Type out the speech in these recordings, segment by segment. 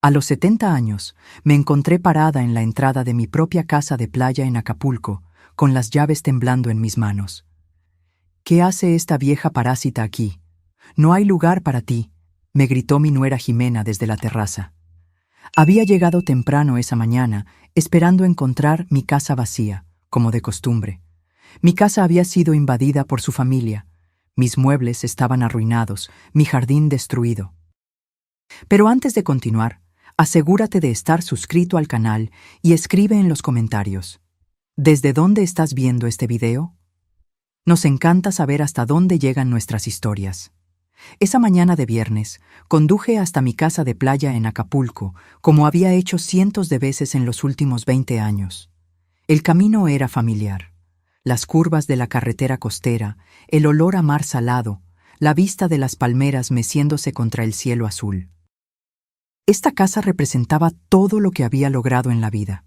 A los 70 años, me encontré parada en la entrada de mi propia casa de playa en Acapulco, con las llaves temblando en mis manos. «¿Qué hace esta vieja parásita aquí? No hay lugar para ti», me gritó mi nuera Jimena desde la terraza. Había llegado temprano esa mañana, esperando encontrar mi casa vacía, como de costumbre. Mi casa había sido invadida por su familia. Mis muebles estaban arruinados, mi jardín destruido. Pero antes de continuar, asegúrate de estar suscrito al canal y escribe en los comentarios: ¿desde dónde estás viendo este video? Nos encanta saber hasta dónde llegan nuestras historias. Esa mañana de viernes, conduje hasta mi casa de playa en Acapulco, como había hecho cientos de veces en los últimos 20 años. El camino era familiar. Las curvas de la carretera costera, el olor a mar salado, la vista de las palmeras meciéndose contra el cielo azul. Esta casa representaba todo lo que había logrado en la vida.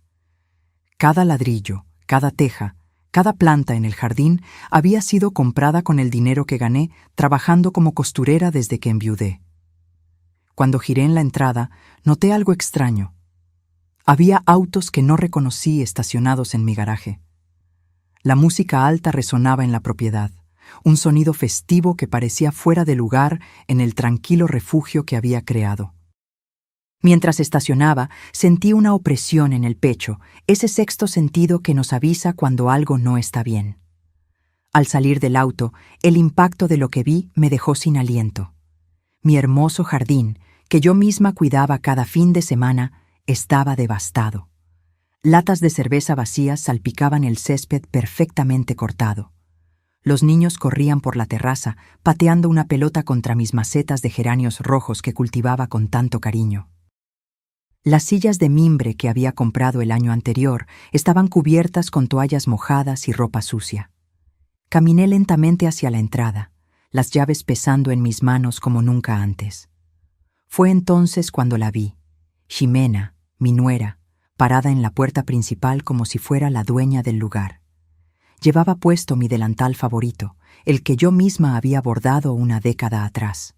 Cada ladrillo, cada teja, cada planta en el jardín había sido comprada con el dinero que gané trabajando como costurera desde que enviudé. Cuando giré en la entrada, noté algo extraño. Había autos que no reconocí estacionados en mi garaje. La música alta resonaba en la propiedad, un sonido festivo que parecía fuera de lugar en el tranquilo refugio que había creado. Mientras estacionaba, sentí una opresión en el pecho, ese sexto sentido que nos avisa cuando algo no está bien. Al salir del auto, el impacto de lo que vi me dejó sin aliento. Mi hermoso jardín, que yo misma cuidaba cada fin de semana, estaba devastado. Latas de cerveza vacías salpicaban el césped perfectamente cortado. Los niños corrían por la terraza, pateando una pelota contra mis macetas de geranios rojos que cultivaba con tanto cariño. Las sillas de mimbre que había comprado el año anterior estaban cubiertas con toallas mojadas y ropa sucia. Caminé lentamente hacia la entrada, las llaves pesando en mis manos como nunca antes. Fue entonces cuando la vi, Jimena, mi nuera, parada en la puerta principal como si fuera la dueña del lugar. Llevaba puesto mi delantal favorito, el que yo misma había bordado una década atrás.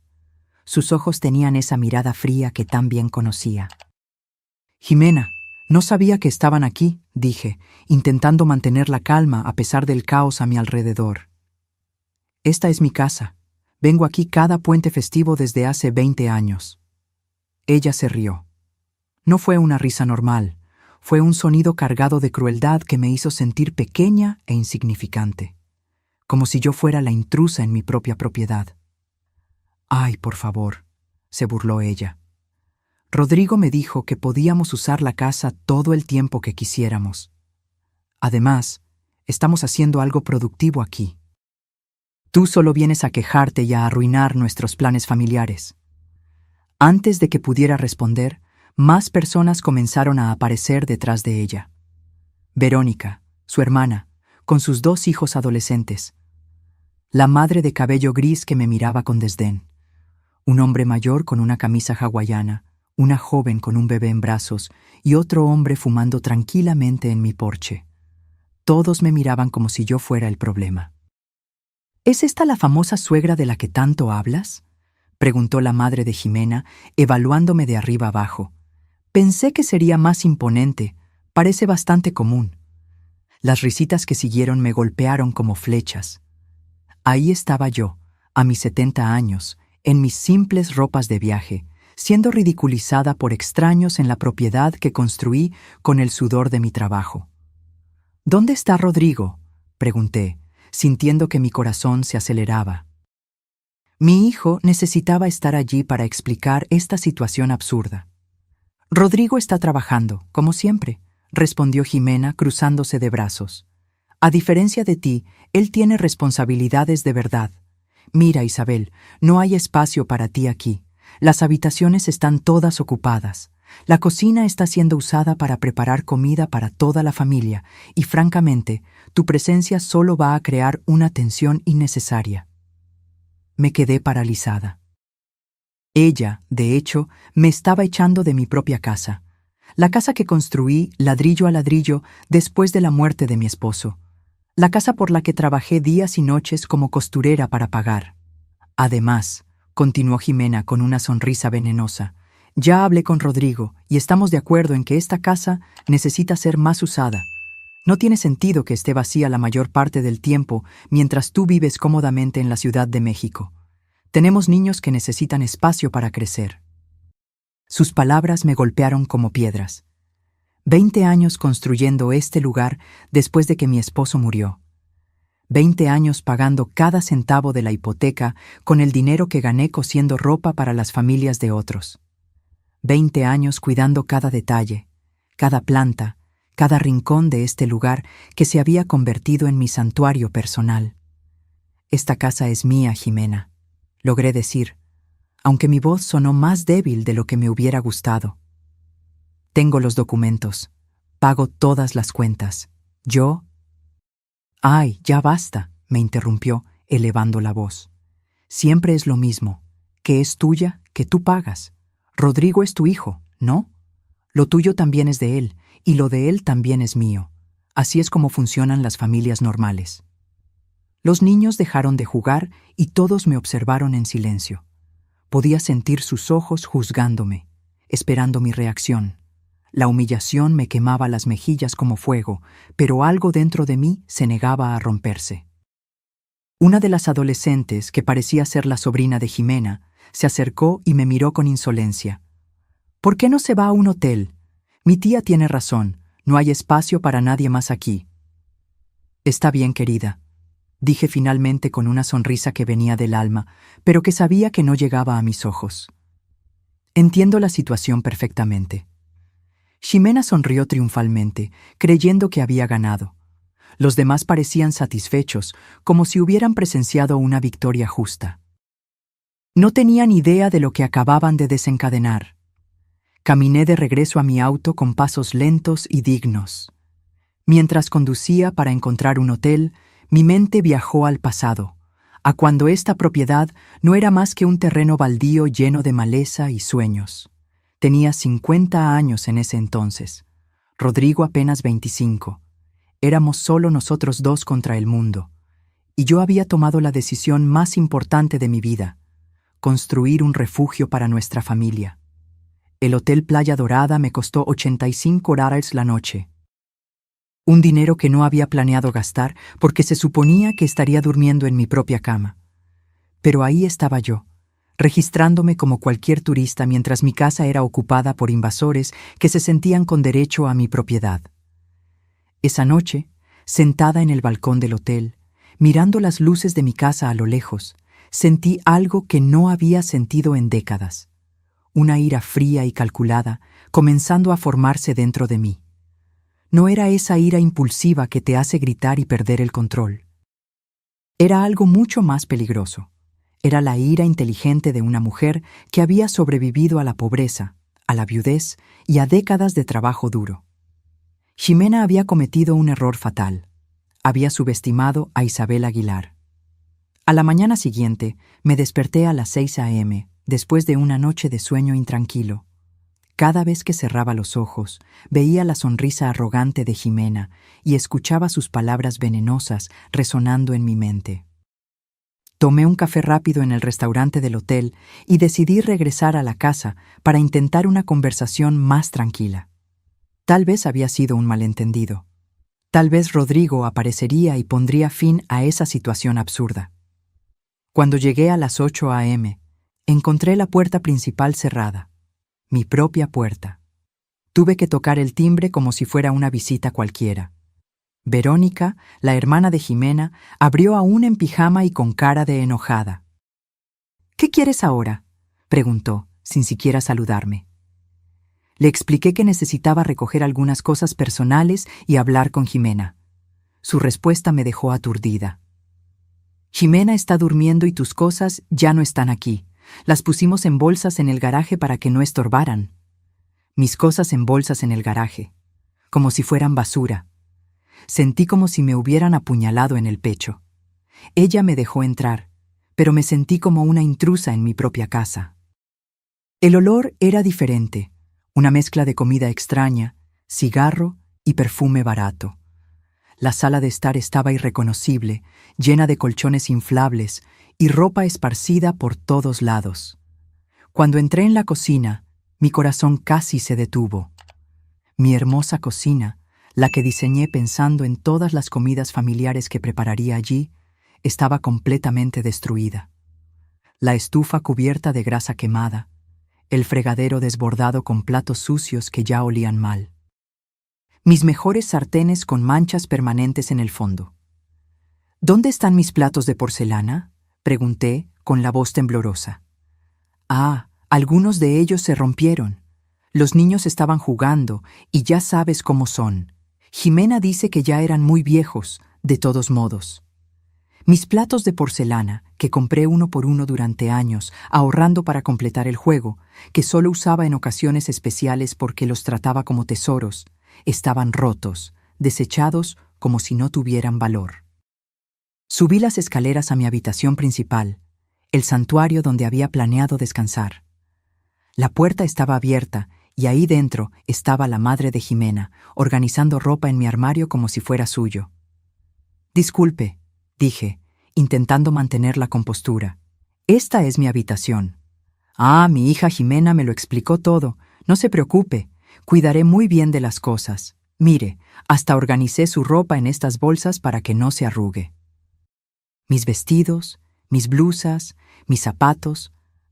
Sus ojos tenían esa mirada fría que tan bien conocía. «Jimena, no sabía que estaban aquí», dije, intentando mantener la calma a pesar del caos a mi alrededor. «Esta es mi casa. Vengo aquí cada puente festivo desde hace 20 años». Ella se rió. No fue una risa normal, fue un sonido cargado de crueldad que me hizo sentir pequeña e insignificante, como si yo fuera la intrusa en mi propia propiedad. «Ay, por favor», se burló ella. «Rodrigo me dijo que podíamos usar la casa todo el tiempo que quisiéramos. Además, estamos haciendo algo productivo aquí. Tú solo vienes a quejarte y a arruinar nuestros planes familiares». Antes de que pudiera responder, más personas comenzaron a aparecer detrás de ella. Verónica, su hermana, con sus 2 hijos adolescentes. La madre de cabello gris que me miraba con desdén. Un hombre mayor con una camisa hawaiana, una joven con un bebé en brazos y otro hombre fumando tranquilamente en mi porche. Todos me miraban como si yo fuera el problema. «¿Es esta la famosa suegra de la que tanto hablas?», preguntó la madre de Jimena, evaluándome de arriba abajo. «Pensé que sería más imponente, parece bastante común». Las risitas que siguieron me golpearon como flechas. Ahí estaba yo, a mis 70 años, en mis simples ropas de viaje, siendo ridiculizada por extraños en la propiedad que construí con el sudor de mi trabajo. «¿Dónde está Rodrigo?», pregunté, sintiendo que mi corazón se aceleraba. Mi hijo necesitaba estar allí para explicar esta situación absurda. «Rodrigo está trabajando, como siempre», respondió Jimena cruzándose de brazos. «A diferencia de ti, él tiene responsabilidades de verdad. Mira, Isabel, no hay espacio para ti aquí. Las habitaciones están todas ocupadas. La cocina está siendo usada para preparar comida para toda la familia y, francamente, tu presencia solo va a crear una tensión innecesaria». Me quedé paralizada. Ella, de hecho, me estaba echando de mi propia casa. La casa que construí ladrillo a ladrillo después de la muerte de mi esposo. La casa por la que trabajé días y noches como costurera para pagar. Además, continuó Jimena con una sonrisa venenosa, Ya hablé con Rodrigo y estamos de acuerdo en que esta casa necesita ser más usada. No tiene sentido que esté vacía la mayor parte del tiempo mientras tú vives cómodamente en la Ciudad de México. Tenemos niños que necesitan espacio para crecer. Sus palabras me golpearon como piedras. 20 años construyendo este lugar después de que mi esposo murió. 20 años pagando cada centavo de la hipoteca con el dinero que gané cosiendo ropa para las familias de otros. 20 años cuidando cada detalle, cada planta, cada rincón de este lugar que se había convertido en mi santuario personal. Esta casa es mía, Jimena, logré decir, aunque mi voz sonó más débil de lo que me hubiera gustado. Tengo los documentos, pago todas las cuentas. Yo... ¡Ay, ya basta!, me interrumpió, elevando la voz. Siempre es lo mismo, que es tuya, que tú pagas. Rodrigo es tu hijo, ¿no? Lo tuyo también es de él, y lo de él también es mío. Así es como funcionan las familias normales. Los niños dejaron de jugar y todos me observaron en silencio. Podía sentir sus ojos juzgándome, esperando mi reacción. La humillación me quemaba las mejillas como fuego, pero algo dentro de mí se negaba a romperse. Una de las adolescentes, que parecía ser la sobrina de Jimena, se acercó y me miró con insolencia. ¿Por qué no se va a un hotel? Mi tía tiene razón, no hay espacio para nadie más aquí. Está bien, querida, dije finalmente con una sonrisa que venía del alma, pero que sabía que no llegaba a mis ojos. Entiendo la situación perfectamente. Ximena sonrió triunfalmente, creyendo que había ganado. Los demás parecían satisfechos, como si hubieran presenciado una victoria justa. No tenían idea de lo que acababan de desencadenar. Caminé de regreso a mi auto con pasos lentos y dignos. Mientras conducía para encontrar un hotel, mi mente viajó al pasado, a cuando esta propiedad no era más que un terreno baldío lleno de maleza y sueños. Tenía 50 años en ese entonces. Rodrigo apenas 25. Éramos solo nosotros dos contra el mundo. Y yo había tomado la decisión más importante de mi vida: construir un refugio para nuestra familia. El Hotel Playa Dorada me costó $85 la noche. Un dinero que no había planeado gastar porque se suponía que estaría durmiendo en mi propia cama. Pero ahí estaba yo, registrándome como cualquier turista mientras mi casa era ocupada por invasores que se sentían con derecho a mi propiedad. Esa noche, sentada en el balcón del hotel, mirando las luces de mi casa a lo lejos, sentí algo que no había sentido en décadas. Una ira fría y calculada comenzando a formarse dentro de mí. No era esa ira impulsiva que te hace gritar y perder el control. Era algo mucho más peligroso. Era la ira inteligente de una mujer que había sobrevivido a la pobreza, a la viudez y a décadas de trabajo duro. Ximena había cometido un error fatal. Había subestimado a Isabel Aguilar. A la mañana siguiente, me desperté a las 6 a.m., después de una noche de sueño intranquilo. Cada vez que cerraba los ojos, veía la sonrisa arrogante de Ximena y escuchaba sus palabras venenosas resonando en mi mente. Tomé un café rápido en el restaurante del hotel y decidí regresar a la casa para intentar una conversación más tranquila. Tal vez había sido un malentendido. Tal vez Rodrigo aparecería y pondría fin a esa situación absurda. Cuando llegué a las 8 a.m., encontré la puerta principal cerrada. Mi propia puerta. Tuve que tocar el timbre como si fuera una visita cualquiera. Verónica, la hermana de Ximena, abrió aún en pijama y con cara de enojada. «¿Qué quieres ahora?», preguntó, sin siquiera saludarme. Le expliqué que necesitaba recoger algunas cosas personales y hablar con Ximena. Su respuesta me dejó aturdida. «Ximena está durmiendo y tus cosas ya no están aquí. Las pusimos en bolsas en el garaje para que no estorbaran». Mis cosas en bolsas en el garaje, como si fueran basura. Sentí como si me hubieran apuñalado en el pecho. Ella me dejó entrar, pero me sentí como una intrusa en mi propia casa. El olor era diferente, una mezcla de comida extraña, cigarro y perfume barato. La sala de estar estaba irreconocible, llena de colchones inflables y ropa esparcida por todos lados. Cuando entré en la cocina, Mi corazón casi se detuvo. Mi hermosa cocina, la que diseñé pensando en todas las comidas familiares que prepararía allí, estaba completamente destruida. La estufa cubierta de grasa quemada, el fregadero desbordado con platos sucios que ya olían mal. Mis mejores sartenes con manchas permanentes en el fondo. ¿Dónde están mis platos de porcelana?, pregunté con la voz temblorosa. Ah, algunos de ellos se rompieron. Los niños estaban jugando y ya sabes cómo son. Jimena dice que ya eran muy viejos, de todos modos. Mis platos de porcelana, que compré uno por uno durante años, ahorrando para completar el juego, que solo usaba en ocasiones especiales porque los trataba como tesoros, estaban rotos, desechados como si no tuvieran valor. Subí las escaleras a mi habitación principal, el santuario donde había planeado descansar. La puerta estaba abierta y ahí dentro estaba la madre de Jimena, organizando ropa en mi armario como si fuera suyo. «Disculpe», dije, intentando mantener la compostura. «Esta es mi habitación». «Ah, mi hija Jimena me lo explicó todo. No se preocupe, cuidaré muy bien de las cosas. Mire, hasta organicé su ropa en estas bolsas para que no se arrugue». Mis vestidos, mis blusas, mis zapatos,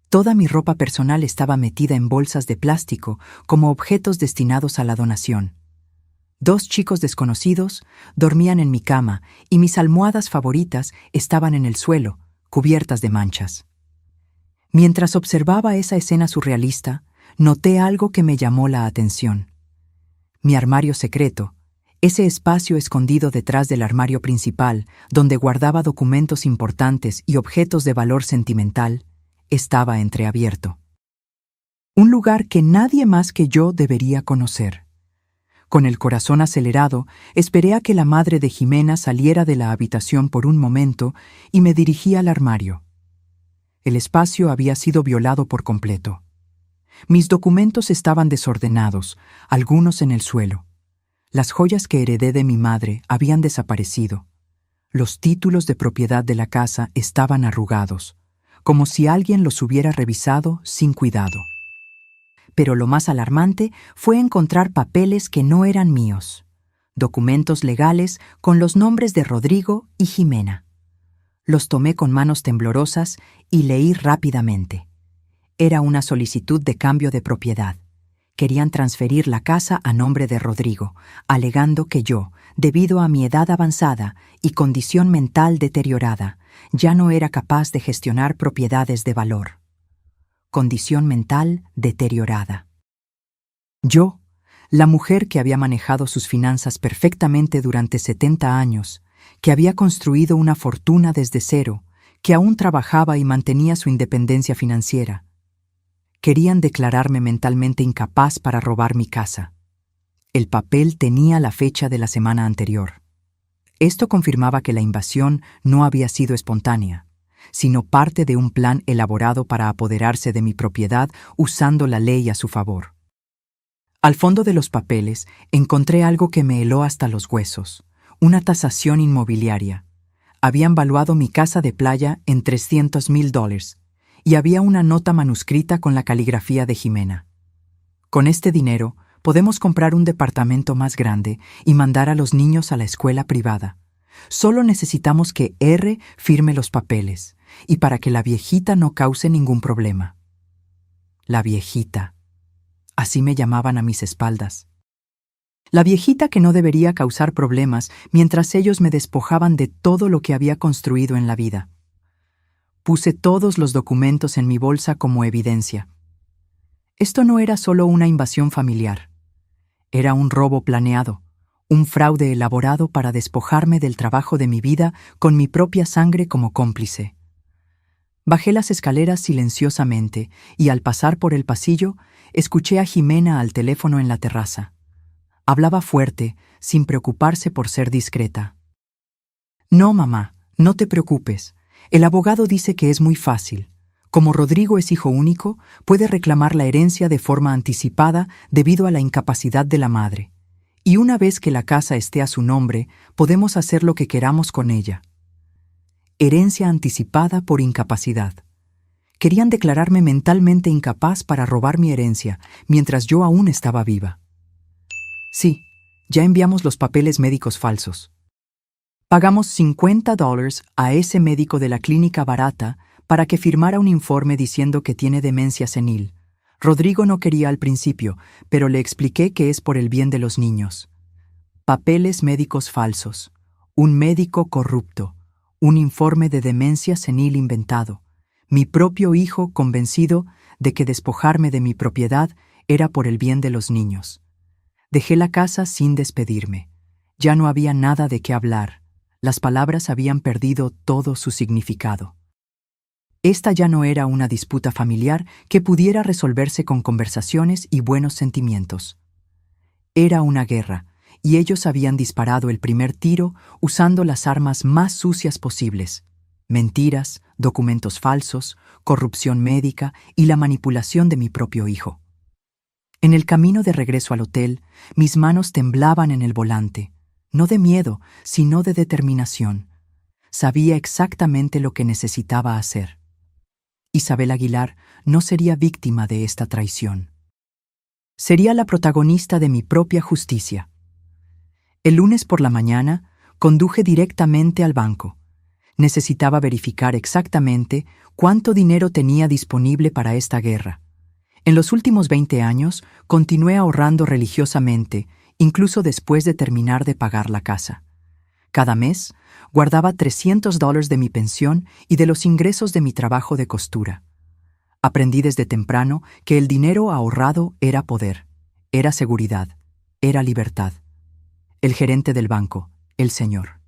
toda mi ropa personal estaba metida en bolsas de plástico como objetos destinados a la donación. 2 chicos desconocidos dormían en mi cama y mis almohadas favoritas estaban en el suelo, cubiertas de manchas. Mientras observaba esa escena surrealista, noté algo que me llamó la atención. Mi armario secreto, ese espacio escondido detrás del armario principal, donde guardaba documentos importantes y objetos de valor sentimental, estaba entreabierto. Un lugar que nadie más que yo debería conocer. Con el corazón acelerado, esperé a que la madre de Jimena saliera de la habitación por un momento y me dirigí al armario. El espacio había sido violado por completo. Mis documentos estaban desordenados, algunos en el suelo. Las joyas que heredé de mi madre habían desaparecido. Los títulos de propiedad de la casa estaban arrugados, como si alguien los hubiera revisado sin cuidado. Pero lo más alarmante fue encontrar papeles que no eran míos, documentos legales con los nombres de Rodrigo y Jimena. Los tomé con manos temblorosas y leí rápidamente. Era una solicitud de cambio de propiedad. Querían transferir la casa a nombre de Rodrigo, alegando que yo, debido a mi edad avanzada y condición mental deteriorada, ya no era capaz de gestionar propiedades de valor. Condición mental deteriorada. Yo, la mujer que había manejado sus finanzas perfectamente durante 70 años, que había construido una fortuna desde cero, que aún trabajaba y mantenía su independencia financiera. Querían declararme mentalmente incapaz para robar mi casa. El papel tenía la fecha de la semana anterior. Esto confirmaba que la invasión no había sido espontánea, sino parte de un plan elaborado para apoderarse de mi propiedad usando la ley a su favor. Al fondo de los papeles encontré algo que me heló hasta los huesos, una tasación inmobiliaria. Habían valuado mi casa de playa en $300,000 y había una nota manuscrita con la caligrafía de Jimena. Con este dinero podemos comprar un departamento más grande y mandar a los niños a la escuela privada. Solo necesitamos que R firme los papeles y para que la viejita no cause ningún problema. La viejita. Así me llamaban a mis espaldas. La viejita que no debería causar problemas mientras ellos me despojaban de todo lo que había construido en la vida. Puse todos los documentos en mi bolsa como evidencia. Esto no era solo una invasión familiar. Era un robo planeado, un fraude elaborado para despojarme del trabajo de mi vida con mi propia sangre como cómplice. Bajé las escaleras silenciosamente y al pasar por el pasillo, escuché a Jimena al teléfono en la terraza. Hablaba fuerte, sin preocuparse por ser discreta. «No, mamá, no te preocupes. El abogado dice que es muy fácil. Como Rodrigo es hijo único, puede reclamar la herencia de forma anticipada debido a la incapacidad de la madre. Y una vez que la casa esté a su nombre, podemos hacer lo que queramos con ella». Herencia anticipada por incapacidad. Querían declararme mentalmente incapaz para robar mi herencia mientras yo aún estaba viva. Sí, ya enviamos los papeles médicos falsos. Pagamos $50 a ese médico de la clínica barata para que firmara un informe diciendo que tiene demencia senil. Rodrigo no quería al principio, pero le expliqué que es por el bien de los niños. Papeles médicos falsos, un médico corrupto, un informe de demencia senil inventado, mi propio hijo convencido de que despojarme de mi propiedad era por el bien de los niños. Dejé la casa sin despedirme. Ya no había nada de qué hablar. Las palabras habían perdido todo su significado. Esta ya no era una disputa familiar que pudiera resolverse con conversaciones y buenos sentimientos. Era una guerra, y ellos habían disparado el primer tiro usando las armas más sucias posibles: mentiras, documentos falsos, corrupción médica y la manipulación de mi propio hijo. En el camino de regreso al hotel, mis manos temblaban en el volante, no de miedo, sino de determinación. Sabía exactamente lo que necesitaba hacer. Isabel Aguilar no sería víctima de esta traición. Sería la protagonista de mi propia justicia. El lunes por la mañana, conduje directamente al banco. Necesitaba verificar exactamente cuánto dinero tenía disponible para esta guerra. En los últimos 20 años, continué ahorrando religiosamente, incluso después de terminar de pagar la casa. Cada mes, guardaba $300 de mi pensión y de los ingresos de mi trabajo de costura. Aprendí desde temprano que el dinero ahorrado era poder, era seguridad, era libertad. El gerente del banco, el señor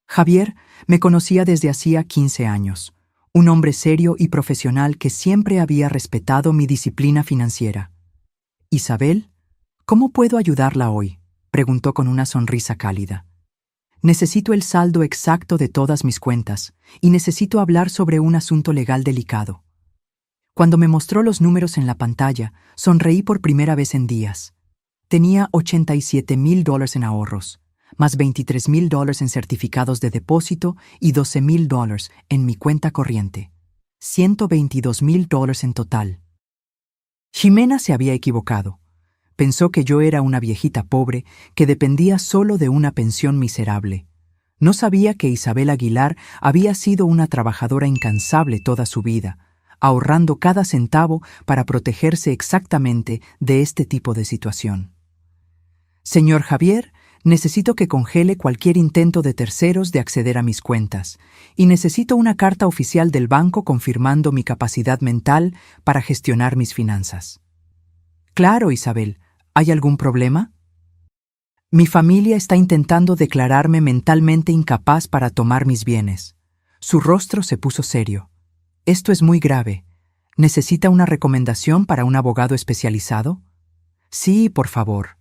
Javier, me conocía desde hacía 15 años, un hombre serio y profesional que siempre había respetado mi disciplina financiera. «Isabel, ¿cómo puedo ayudarla hoy?», preguntó con una sonrisa cálida. «Necesito el saldo exacto de todas mis cuentas y necesito hablar sobre un asunto legal delicado». Cuando me mostró los números en la pantalla, sonreí por primera vez en días. Tenía $87,000 en ahorros, más $23,000 en certificados de depósito y $12,000 en mi cuenta corriente. $122,000 en total. Jimena se había equivocado. Pensó que yo era una viejita pobre que dependía solo de una pensión miserable. No sabía que Isabel Aguilar había sido una trabajadora incansable toda su vida, ahorrando cada centavo para protegerse exactamente de este tipo de situación. «Señor Javier, necesito que congele cualquier intento de terceros de acceder a mis cuentas, y necesito una carta oficial del banco confirmando mi capacidad mental para gestionar mis finanzas». «Claro, Isabel. ¿Hay algún problema?». «Mi familia está intentando declararme mentalmente incapaz para tomar mis bienes». Su rostro se puso serio. «Esto es muy grave. ¿Necesita una recomendación para un abogado especializado?». «Sí, por favor».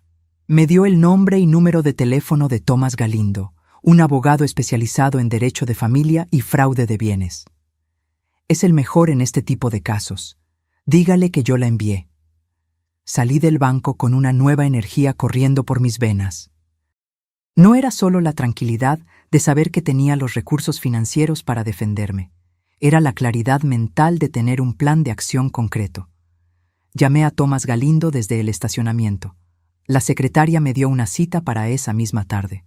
Me dio el nombre y número de teléfono de Tomás Galindo, un abogado especializado en derecho de familia y fraude de bienes. «Es el mejor en este tipo de casos. Dígale que yo la envié». Salí del banco con una nueva energía corriendo por mis venas. No era solo la tranquilidad de saber que tenía los recursos financieros para defenderme. Era la claridad mental de tener un plan de acción concreto. Llamé a Tomás Galindo desde el estacionamiento. La secretaria me dio una cita para esa misma tarde.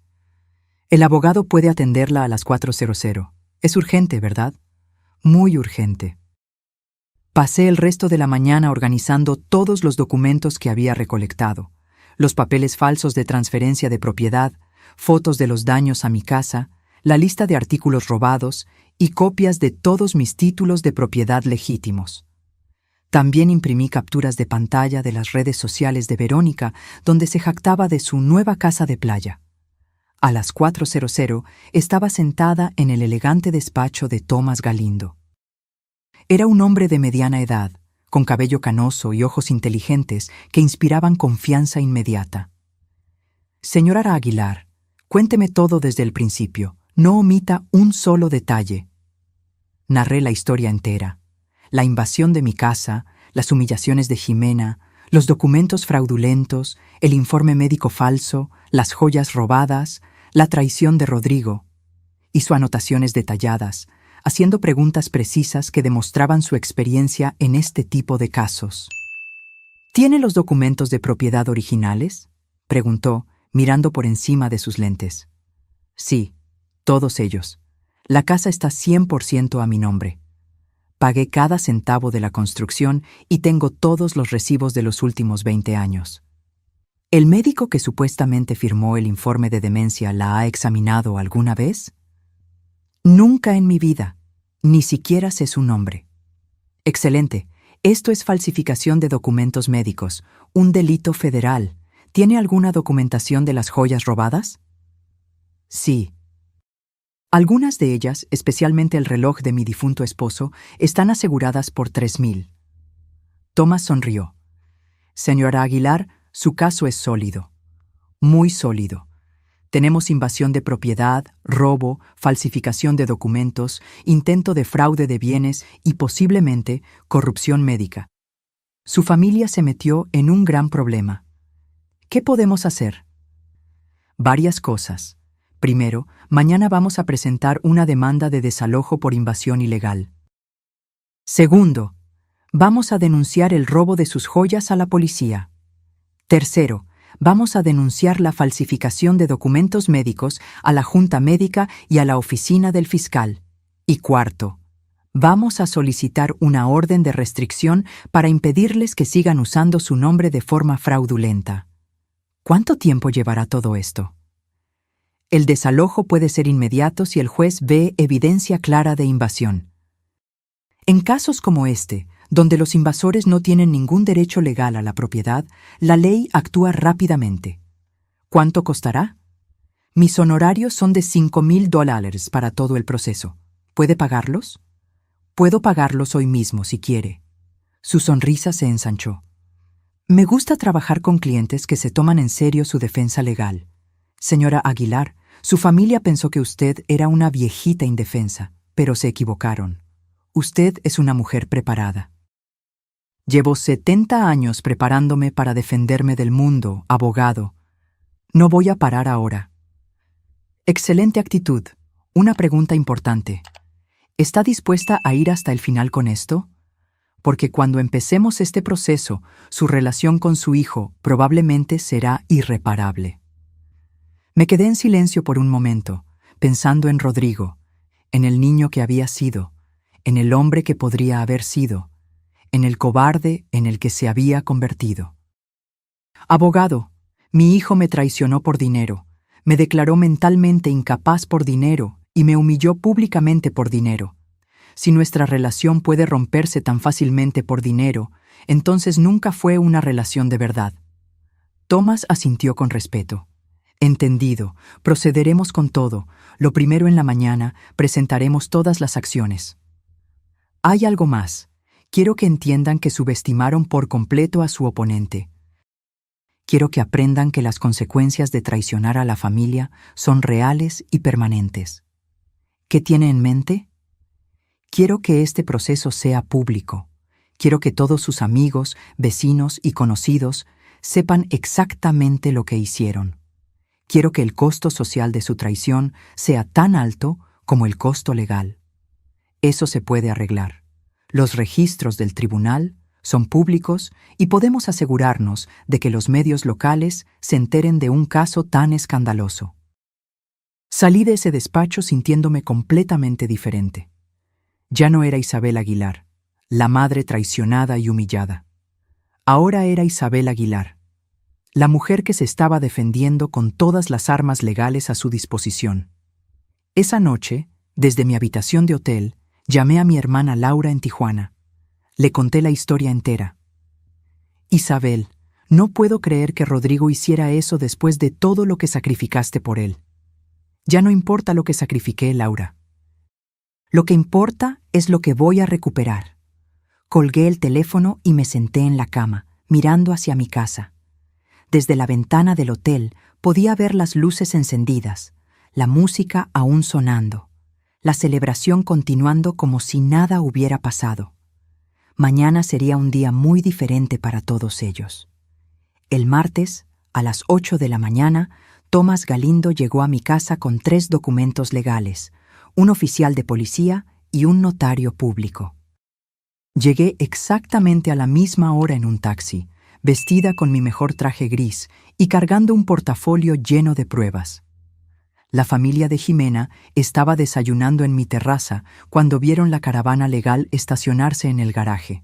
«El abogado puede atenderla a las 4:00. Es urgente, ¿verdad?». «Muy urgente». Pasé el resto de la mañana organizando todos los documentos que había recolectado, los papeles falsos de transferencia de propiedad, fotos de los daños a mi casa, la lista de artículos robados y copias de todos mis títulos de propiedad legítimos. También imprimí capturas de pantalla de las redes sociales de Verónica, donde se jactaba de su nueva casa de playa. A las 4:00 estaba sentada en el elegante despacho de Tomás Galindo. Era un hombre de mediana edad, con cabello canoso y ojos inteligentes que inspiraban confianza inmediata. «Señora Aguilar, cuénteme todo desde el principio, no omita un solo detalle». Narré la historia entera. La invasión de mi casa, las humillaciones de Jimena, los documentos fraudulentos, el informe médico falso, las joyas robadas, la traición de Rodrigo. Hizo anotaciones detalladas, haciendo preguntas precisas que demostraban su experiencia en este tipo de casos. ¿Tiene los documentos de propiedad originales?, preguntó, mirando por encima de sus lentes. Sí, todos ellos. La casa está 100% a mi nombre. Pagué cada centavo de la construcción y tengo todos los recibos de los últimos 20 años. ¿El médico que supuestamente firmó el informe de demencia la ha examinado alguna vez? Nunca en mi vida. Ni siquiera sé su nombre. Excelente. Esto es falsificación de documentos médicos, un delito federal. ¿Tiene alguna documentación de las joyas robadas? Sí. Algunas de ellas, especialmente el reloj de mi difunto esposo, están aseguradas por $3,000. Thomas sonrió. Señora Aguilar, su caso es sólido. Muy sólido. Tenemos invasión de propiedad, robo, falsificación de documentos, intento de fraude de bienes y posiblemente corrupción médica. Su familia se metió en un gran problema. ¿Qué podemos hacer? Varias cosas. Primero, mañana vamos a presentar una demanda de desalojo por invasión ilegal. Segundo, vamos a denunciar el robo de sus joyas a la policía. Tercero, vamos a denunciar la falsificación de documentos médicos a la Junta Médica y a la oficina del fiscal. Y cuarto, vamos a solicitar una orden de restricción para impedirles que sigan usando su nombre de forma fraudulenta. ¿Cuánto tiempo llevará todo esto? El desalojo puede ser inmediato si el juez ve evidencia clara de invasión. En casos como este, donde los invasores no tienen ningún derecho legal a la propiedad, la ley actúa rápidamente. ¿Cuánto costará? Mis honorarios son de $5,000 para todo el proceso. ¿Puede pagarlos? Puedo pagarlos hoy mismo si quiere. Su sonrisa se ensanchó. Me gusta trabajar con clientes que se toman en serio su defensa legal. Señora Aguilar, su familia pensó que usted era una viejita indefensa, pero se equivocaron. Usted es una mujer preparada. Llevo 70 años preparándome para defenderme del mundo, abogado. No voy a parar ahora. Excelente actitud. Una pregunta importante. ¿Está dispuesta a ir hasta el final con esto? Porque cuando empecemos este proceso, su relación con su hijo probablemente será irreparable. Me quedé en silencio por un momento, pensando en Rodrigo, en el niño que había sido, en el hombre que podría haber sido, en el cobarde en el que se había convertido. Abogado, mi hijo me traicionó por dinero, me declaró mentalmente incapaz por dinero y me humilló públicamente por dinero. Si nuestra relación puede romperse tan fácilmente por dinero, entonces nunca fue una relación de verdad. Thomas asintió con respeto. Entendido, procederemos con todo. Lo primero en la mañana, presentaremos todas las acciones. Hay algo más. Quiero que entiendan que subestimaron por completo a su oponente. Quiero que aprendan que las consecuencias de traicionar a la familia son reales y permanentes. ¿Qué tiene en mente? Quiero que este proceso sea público. Quiero que todos sus amigos, vecinos y conocidos sepan exactamente lo que hicieron. Quiero que el costo social de su traición sea tan alto como el costo legal. Eso se puede arreglar. Los registros del tribunal son públicos y podemos asegurarnos de que los medios locales se enteren de un caso tan escandaloso. Salí de ese despacho sintiéndome completamente diferente. Ya no era Isabel Aguilar, la madre traicionada y humillada. Ahora era Isabel Aguilar, la mujer que se estaba defendiendo con todas las armas legales a su disposición. Esa noche, desde mi habitación de hotel, llamé a mi hermana Laura en Tijuana. Le conté la historia entera. Isabel, no puedo creer que Rodrigo hiciera eso después de todo lo que sacrificaste por él. Ya no importa lo que sacrifiqué, Laura. Lo que importa es lo que voy a recuperar. Colgué el teléfono y me senté en la cama, mirando hacia mi casa. Desde la ventana del hotel podía ver las luces encendidas, la música aún sonando, la celebración continuando como si nada hubiera pasado. Mañana sería un día muy diferente para todos ellos. El martes, a las 8 de la mañana, Thomas Galindo llegó a mi casa con 3 documentos legales, un oficial de policía y un notario público. Llegué exactamente a la misma hora en un taxi, vestida con mi mejor traje gris y cargando un portafolio lleno de pruebas. La familia de Jimena estaba desayunando en mi terraza cuando vieron la caravana legal estacionarse en el garaje.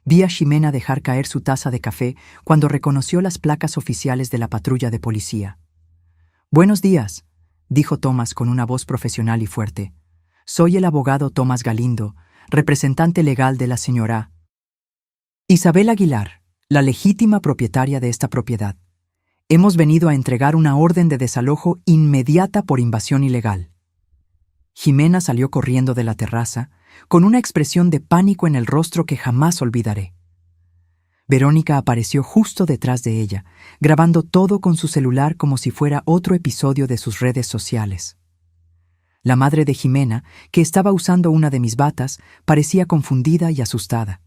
Vi a Jimena dejar caer su taza de café cuando reconoció las placas oficiales de la patrulla de policía. «Buenos días», dijo Tomás con una voz profesional y fuerte. «Soy el abogado Tomás Galindo, representante legal de la señora Isabel Aguilar, la legítima propietaria de esta propiedad. Hemos venido a entregar una orden de desalojo inmediata por invasión ilegal». Jimena salió corriendo de la terraza, con una expresión de pánico en el rostro que jamás olvidaré. Verónica apareció justo detrás de ella, grabando todo con su celular como si fuera otro episodio de sus redes sociales. La madre de Jimena, que estaba usando una de mis batas, parecía confundida y asustada.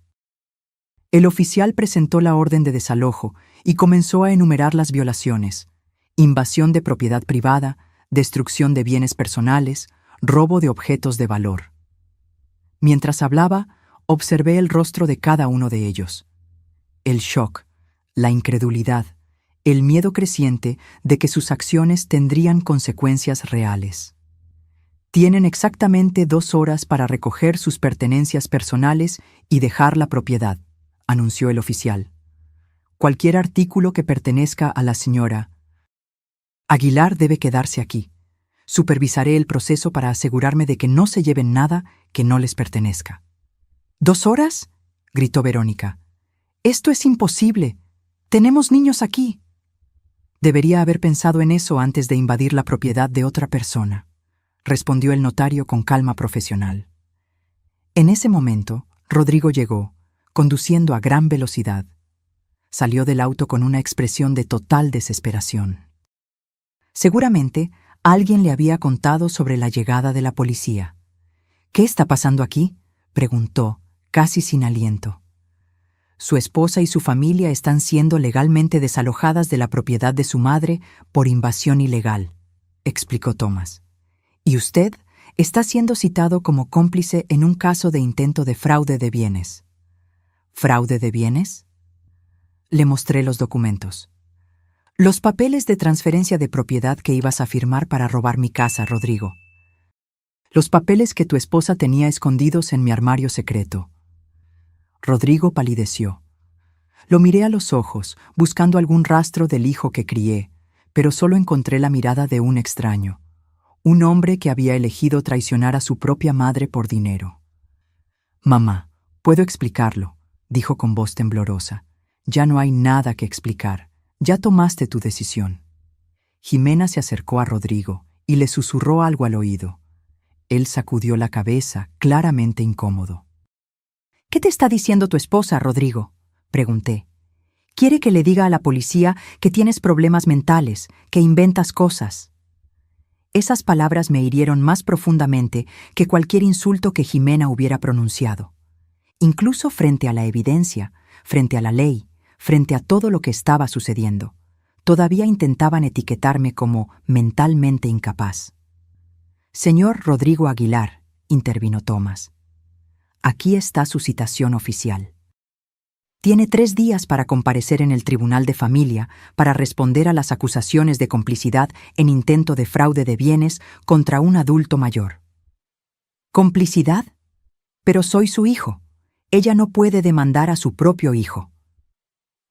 El oficial presentó la orden de desalojo y comenzó a enumerar las violaciones: invasión de propiedad privada, destrucción de bienes personales, robo de objetos de valor. Mientras hablaba, observé el rostro de cada uno de ellos. El shock, la incredulidad, el miedo creciente de que sus acciones tendrían consecuencias reales. «Tienen exactamente 2 horas para recoger sus pertenencias personales y dejar la propiedad», anunció el oficial. «Cualquier artículo que pertenezca a la señora Aguilar debe quedarse aquí. Supervisaré el proceso para asegurarme de que no se lleven nada que no les pertenezca». «¿2 horas?», gritó Verónica. «Esto es imposible. Tenemos niños aquí». «Debería haber pensado en eso antes de invadir la propiedad de otra persona», respondió el notario con calma profesional. En ese momento, Rodrigo llegó, conduciendo a gran velocidad. Salió del auto con una expresión de total desesperación. Seguramente, alguien le había contado sobre la llegada de la policía. «¿Qué está pasando aquí?», preguntó, casi sin aliento. «Su esposa y su familia están siendo legalmente desalojadas de la propiedad de su madre por invasión ilegal», explicó Tomás. «Y usted está siendo citado como cómplice en un caso de intento de fraude de bienes». «¿Fraude de bienes?». Le mostré los documentos. «Los papeles de transferencia de propiedad que ibas a firmar para robar mi casa, Rodrigo. Los papeles que tu esposa tenía escondidos en mi armario secreto». Rodrigo palideció. Lo miré a los ojos, buscando algún rastro del hijo que crié, pero solo encontré la mirada de un extraño. Un hombre que había elegido traicionar a su propia madre por dinero. «Mamá, puedo explicarlo», dijo con voz temblorosa. «Ya no hay nada que explicar. Ya tomaste tu decisión». Jimena se acercó a Rodrigo y le susurró algo al oído. Él sacudió la cabeza, claramente incómodo. «¿Qué te está diciendo tu esposa, Rodrigo?», pregunté. «Quiere que le diga a la policía que tienes problemas mentales, que inventas cosas». Esas palabras me hirieron más profundamente que cualquier insulto que Jimena hubiera pronunciado. Incluso frente a la evidencia, frente a la ley, frente a todo lo que estaba sucediendo, todavía intentaban etiquetarme como mentalmente incapaz. «Señor Rodrigo Aguilar», intervino Tomás, «aquí está su citación oficial. Tiene 3 días para comparecer en el Tribunal de Familia para responder a las acusaciones de complicidad en intento de fraude de bienes contra un adulto mayor». «¿Complicidad? Pero soy su hijo. Ella no puede demandar a su propio hijo».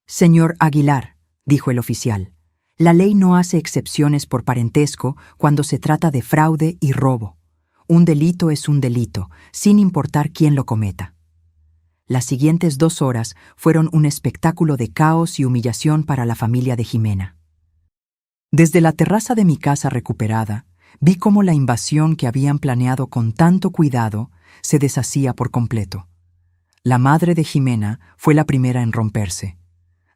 «Señor Aguilar», dijo el oficial, «la ley no hace excepciones por parentesco cuando se trata de fraude y robo. Un delito es un delito, sin importar quién lo cometa». Las siguientes 2 horas fueron un espectáculo de caos y humillación para la familia de Jimena. Desde la terraza de mi casa recuperada, vi cómo la invasión que habían planeado con tanto cuidado se deshacía por completo. La madre de Jimena fue la primera en romperse.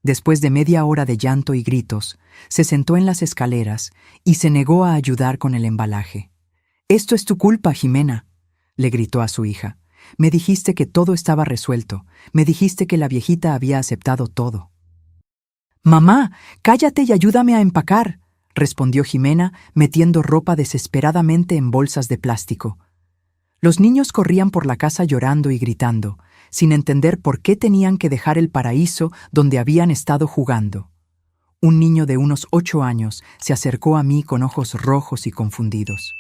Después de media hora de llanto y gritos, se sentó en las escaleras y se negó a ayudar con el embalaje. «Esto es tu culpa, Jimena», le gritó a su hija. «Me dijiste que todo estaba resuelto. Me dijiste que la viejita había aceptado todo». «Mamá, cállate y ayúdame a empacar», respondió Jimena, metiendo ropa desesperadamente en bolsas de plástico. Los niños corrían por la casa llorando y gritando, sin entender por qué tenían que dejar el paraíso donde habían estado jugando. Un niño de unos 8 años se acercó a mí con ojos rojos y confundidos.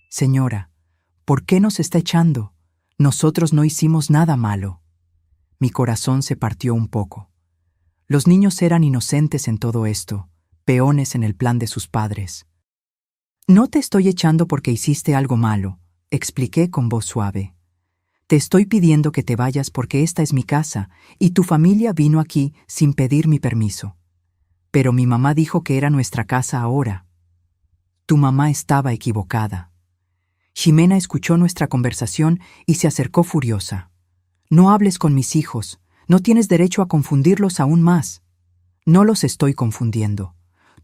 «Señora, ¿por qué nos está echando? Nosotros no hicimos nada malo». Mi corazón se partió un poco. Los niños eran inocentes en todo esto, peones en el plan de sus padres. «No te estoy echando porque hiciste algo malo», expliqué con voz suave. «Te estoy pidiendo que te vayas porque esta es mi casa y tu familia vino aquí sin pedir mi permiso. Pero mi mamá dijo que era nuestra casa ahora». Tu mamá estaba equivocada. Ximena escuchó nuestra conversación y se acercó furiosa. «No hables con mis hijos, no tienes derecho a confundirlos aún más». «No los estoy confundiendo.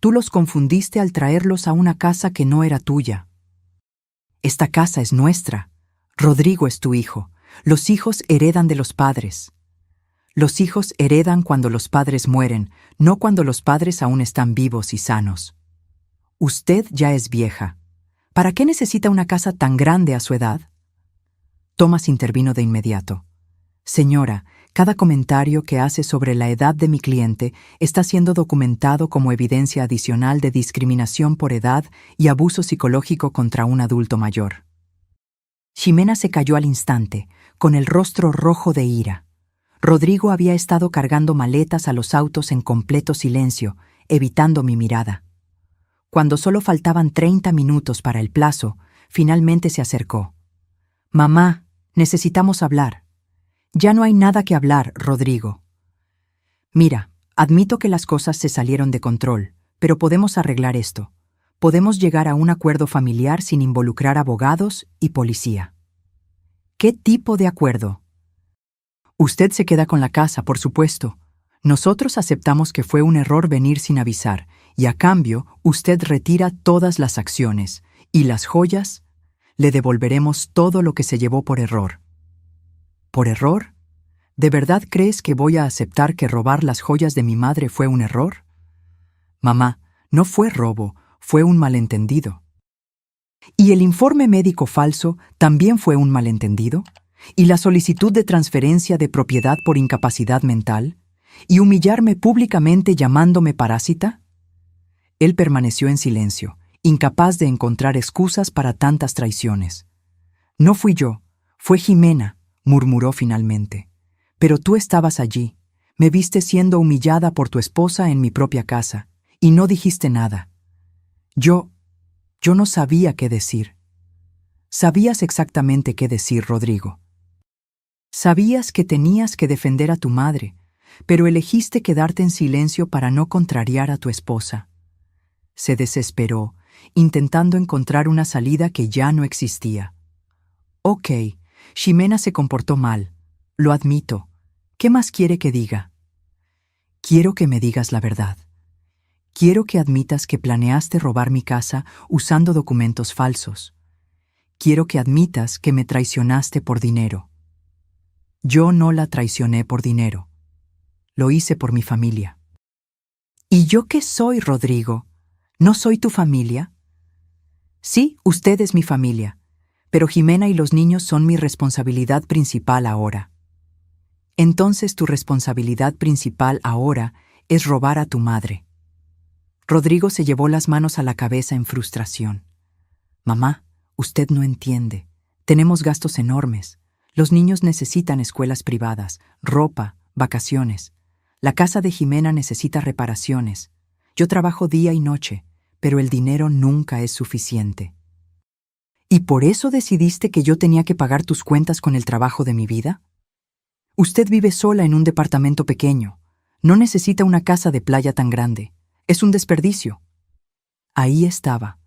Tú los confundiste al traerlos a una casa que no era tuya. Esta casa es nuestra. Rodrigo es tu hijo. Los hijos heredan de los padres. Los hijos heredan cuando los padres mueren, no cuando los padres aún están vivos y sanos. Usted ya es vieja. ¿Para qué necesita una casa tan grande a su edad?». Tomás intervino de inmediato. «Señora, cada comentario que hace sobre la edad de mi cliente está siendo documentado como evidencia adicional de discriminación por edad y abuso psicológico contra un adulto mayor». Ximena se calló al instante, con el rostro rojo de ira. Rodrigo había estado cargando maletas a los autos en completo silencio, evitando mi mirada. Cuando solo faltaban 30 minutos para el plazo, finalmente se acercó. «Mamá, necesitamos hablar». «Ya no hay nada que hablar, Rodrigo. Mira, admito que las cosas se salieron de control, pero podemos arreglar esto. Podemos llegar a un acuerdo familiar sin involucrar abogados y policía». «¿Qué tipo de acuerdo?». «Usted se queda con la casa, por supuesto. Nosotros aceptamos que fue un error venir sin avisar, y a cambio usted retira todas las acciones, y las joyas, le devolveremos todo lo que se llevó por error». ¿Por error? ¿De verdad crees que voy a aceptar que robar las joyas de mi madre fue un error? Mamá, no fue robo, fue un malentendido. ¿Y el informe médico falso también fue un malentendido? ¿Y la solicitud de transferencia de propiedad por incapacidad mental? ¿Y humillarme públicamente llamándome parásita? Él permaneció en silencio, incapaz de encontrar excusas para tantas traiciones. «No fui yo, fue Ximena», murmuró finalmente. «Pero tú estabas allí, me viste siendo humillada por tu esposa en mi propia casa, y no dijiste nada. Yo no sabía qué decir». «Sabías exactamente qué decir, Rodrigo. Sabías que tenías que defender a tu madre, pero elegiste quedarte en silencio para no contrariar a tu esposa». Se desesperó, intentando encontrar una salida que ya no existía. «Ok, Ximena se comportó mal, lo admito. ¿Qué más quiere que diga?». «Quiero que me digas la verdad. Quiero que admitas que planeaste robar mi casa usando documentos falsos. Quiero que admitas que me traicionaste por dinero». «Yo no la traicioné por dinero. Lo hice por mi familia». «¿Y yo qué soy, Rodrigo? ¿No soy tu familia?». «Sí, usted es mi familia. Pero Ximena y los niños son mi responsabilidad principal ahora». «Entonces tu responsabilidad principal ahora es robar a tu madre». Rodrigo se llevó las manos a la cabeza en frustración. «Mamá, usted no entiende. Tenemos gastos enormes. Los niños necesitan escuelas privadas, ropa, vacaciones. La casa de Ximena necesita reparaciones. Yo trabajo día y noche, pero el dinero nunca es suficiente». «¿Y por eso decidiste que yo tenía que pagar tus cuentas con el trabajo de mi vida? Usted vive sola en un departamento pequeño. No necesita una casa de playa tan grande. Es un desperdicio». Ahí estaba.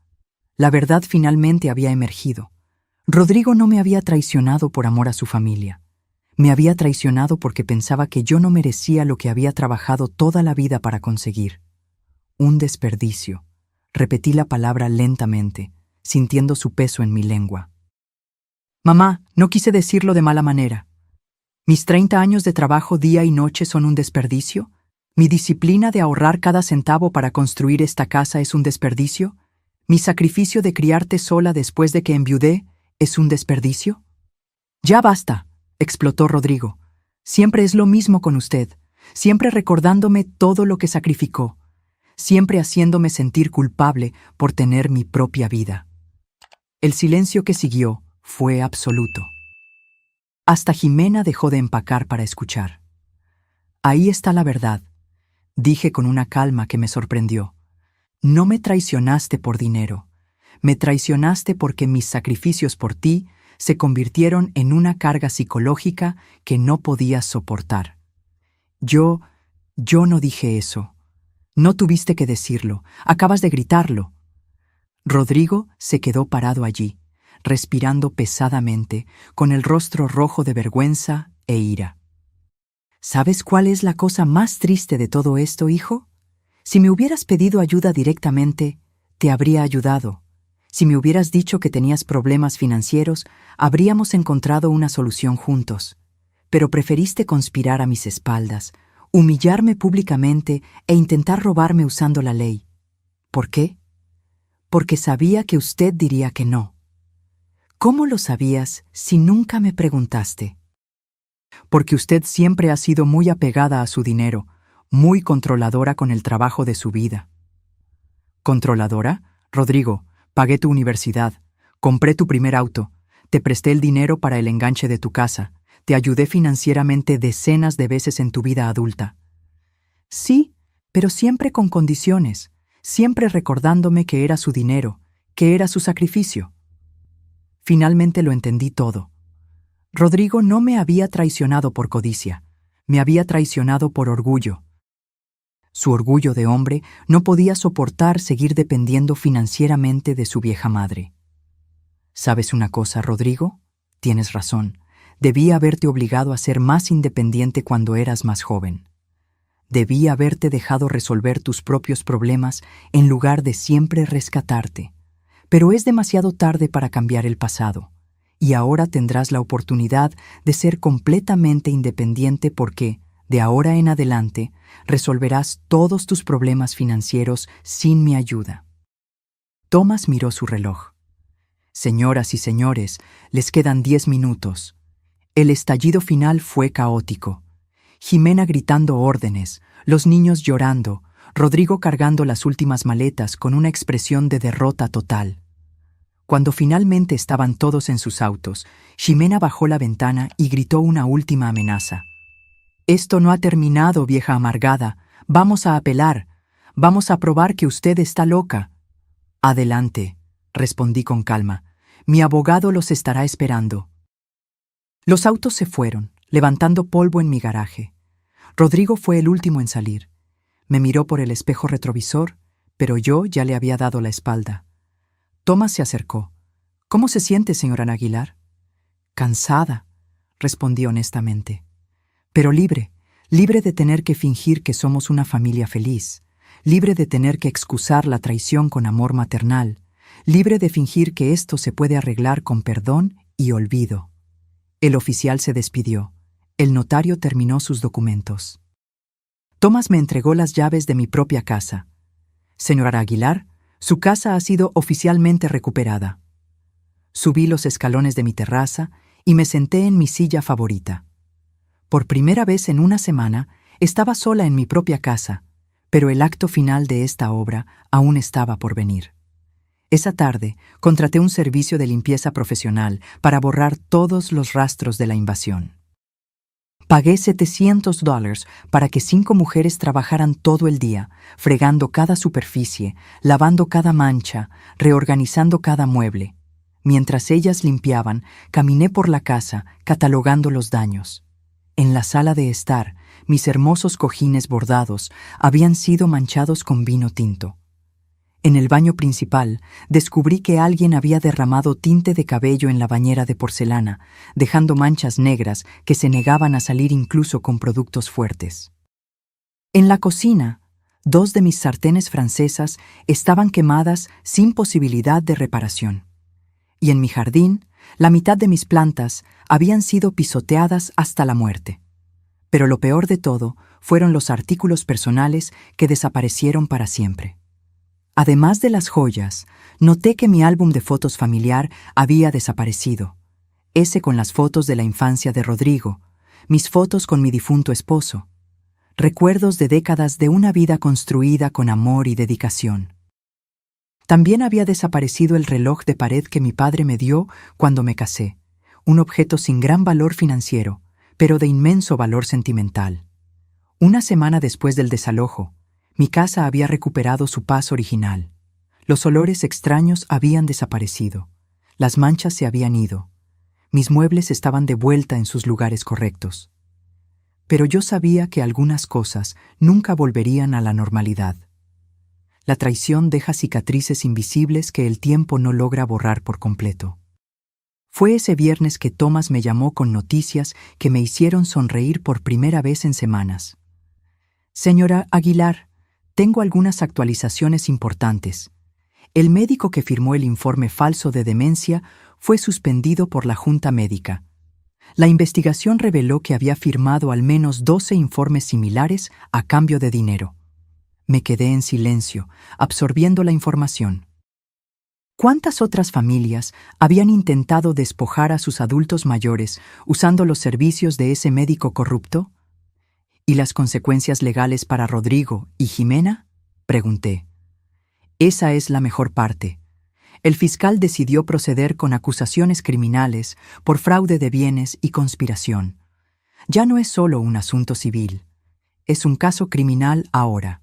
La verdad finalmente había emergido. Rodrigo no me había traicionado por amor a su familia. Me había traicionado porque pensaba que yo no merecía lo que había trabajado toda la vida para conseguir. Un desperdicio. Repetí la palabra lentamente, sintiendo su peso en mi lengua. «Mamá, no quise decirlo de mala manera. ¿Mis 30 años de trabajo día y noche son un desperdicio? ¿Mi disciplina de ahorrar cada centavo para construir esta casa es un desperdicio? ¿Mi sacrificio de criarte sola después de que enviudé ¿Es un desperdicio? Ya basta, explotó Rodrigo. Siempre es lo mismo con usted, siempre recordándome todo lo que sacrificó, siempre haciéndome sentir culpable por tener mi propia vida. El silencio que siguió fue absoluto. Hasta Jimena dejó de empacar para escuchar. Ahí está la verdad, dije con una calma que me sorprendió. No me traicionaste por dinero, me traicionaste porque mis sacrificios por ti se convirtieron en una carga psicológica que no podías soportar. Yo no dije eso. No tuviste que decirlo, acabas de gritarlo. Rodrigo se quedó parado allí, respirando pesadamente, con el rostro rojo de vergüenza e ira. ¿Sabes cuál es la cosa más triste de todo esto, hijo? Si me hubieras pedido ayuda directamente, te habría ayudado. Si me hubieras dicho que tenías problemas financieros, habríamos encontrado una solución juntos. Pero preferiste conspirar a mis espaldas, humillarme públicamente e intentar robarme usando la ley. ¿Por qué? Porque sabía que usted diría que no. ¿Cómo lo sabías si nunca me preguntaste? Porque usted siempre ha sido muy apegada a su dinero, muy controladora con el trabajo de su vida. ¿Controladora? Rodrigo, pagué tu universidad, compré tu primer auto, te presté el dinero para el enganche de tu casa, te ayudé financieramente decenas de veces en tu vida adulta. Sí, pero siempre con condiciones, siempre recordándome que era su dinero, que era su sacrificio. Finalmente lo entendí todo. Rodrigo no me había traicionado por codicia, me había traicionado por orgullo. Su orgullo de hombre no podía soportar seguir dependiendo financieramente de su vieja madre. ¿Sabes una cosa, Rodrigo? Tienes razón. Debí haberte obligado a ser más independiente cuando eras más joven. Debí haberte dejado resolver tus propios problemas en lugar de siempre rescatarte. Pero es demasiado tarde para cambiar el pasado, y ahora tendrás la oportunidad de ser completamente independiente porque, de ahora en adelante, resolverás todos tus problemas financieros sin mi ayuda. Thomas miró su reloj. Señoras y señores, les quedan 10 minutos. El estallido final fue caótico. Jimena gritando órdenes, los niños llorando, Rodrigo cargando las últimas maletas con una expresión de derrota total. Cuando finalmente estaban todos en sus autos, Jimena bajó la ventana y gritó una última amenaza. «Esto no ha terminado, vieja amargada. Vamos a apelar. Vamos a probar que usted está loca». «Adelante», respondí con calma. «Mi abogado los estará esperando». Los autos se fueron, levantando polvo en mi garaje. Rodrigo fue el último en salir. Me miró por el espejo retrovisor, pero yo ya le había dado la espalda. Thomas se acercó. «¿Cómo se siente, señora Aguilar?» «Cansada», respondí honestamente. «Pero libre de tener que fingir que somos una familia feliz, libre de tener que excusar la traición con amor maternal, libre de fingir que esto se puede arreglar con perdón y olvido». El oficial se despidió. El notario terminó sus documentos. Thomas me entregó las llaves de mi propia casa. «Señora Aguilar, su casa ha sido oficialmente recuperada». Subí los escalones de mi terraza y me senté en mi silla favorita. Por primera vez en una semana, estaba sola en mi propia casa, pero el acto final de esta obra aún estaba por venir. Esa tarde, contraté un servicio de limpieza profesional para borrar todos los rastros de la invasión. Pagué $700 para que 5 mujeres trabajaran todo el día, fregando cada superficie, lavando cada mancha, reorganizando cada mueble. Mientras ellas limpiaban, caminé por la casa, catalogando los daños. En la sala de estar, mis hermosos cojines bordados habían sido manchados con vino tinto. En el baño principal, descubrí que alguien había derramado tinte de cabello en la bañera de porcelana, dejando manchas negras que se negaban a salir incluso con productos fuertes. En la cocina, 2 de mis sartenes francesas estaban quemadas sin posibilidad de reparación. Y en mi jardín, la mitad de mis plantas habían sido pisoteadas hasta la muerte. Pero lo peor de todo fueron los artículos personales que desaparecieron para siempre. Además de las joyas, noté que mi álbum de fotos familiar había desaparecido. Ese con las fotos de la infancia de Rodrigo, mis fotos con mi difunto esposo. Recuerdos de décadas de una vida construida con amor y dedicación. También había desaparecido el reloj de pared que mi padre me dio cuando me casé, un objeto sin gran valor financiero, pero de inmenso valor sentimental. Una semana después del desalojo, mi casa había recuperado su paz original. Los olores extraños habían desaparecido. Las manchas se habían ido. Mis muebles estaban de vuelta en sus lugares correctos. Pero yo sabía que algunas cosas nunca volverían a la normalidad. La traición deja cicatrices invisibles que el tiempo no logra borrar por completo. Fue ese viernes que Tomás me llamó con noticias que me hicieron sonreír por primera vez en semanas. Señora Aguilar, tengo algunas actualizaciones importantes. El médico que firmó el informe falso de demencia fue suspendido por la Junta Médica. La investigación reveló que había firmado al menos 12 informes similares a cambio de dinero. Me quedé en silencio, absorbiendo la información. ¿Cuántas otras familias habían intentado despojar a sus adultos mayores usando los servicios de ese médico corrupto? ¿Y las consecuencias legales para Rodrigo y Jimena? Pregunté. Esa es la mejor parte. El fiscal decidió proceder con acusaciones criminales por fraude de bienes y conspiración. Ya no es solo un asunto civil. Es un caso criminal ahora.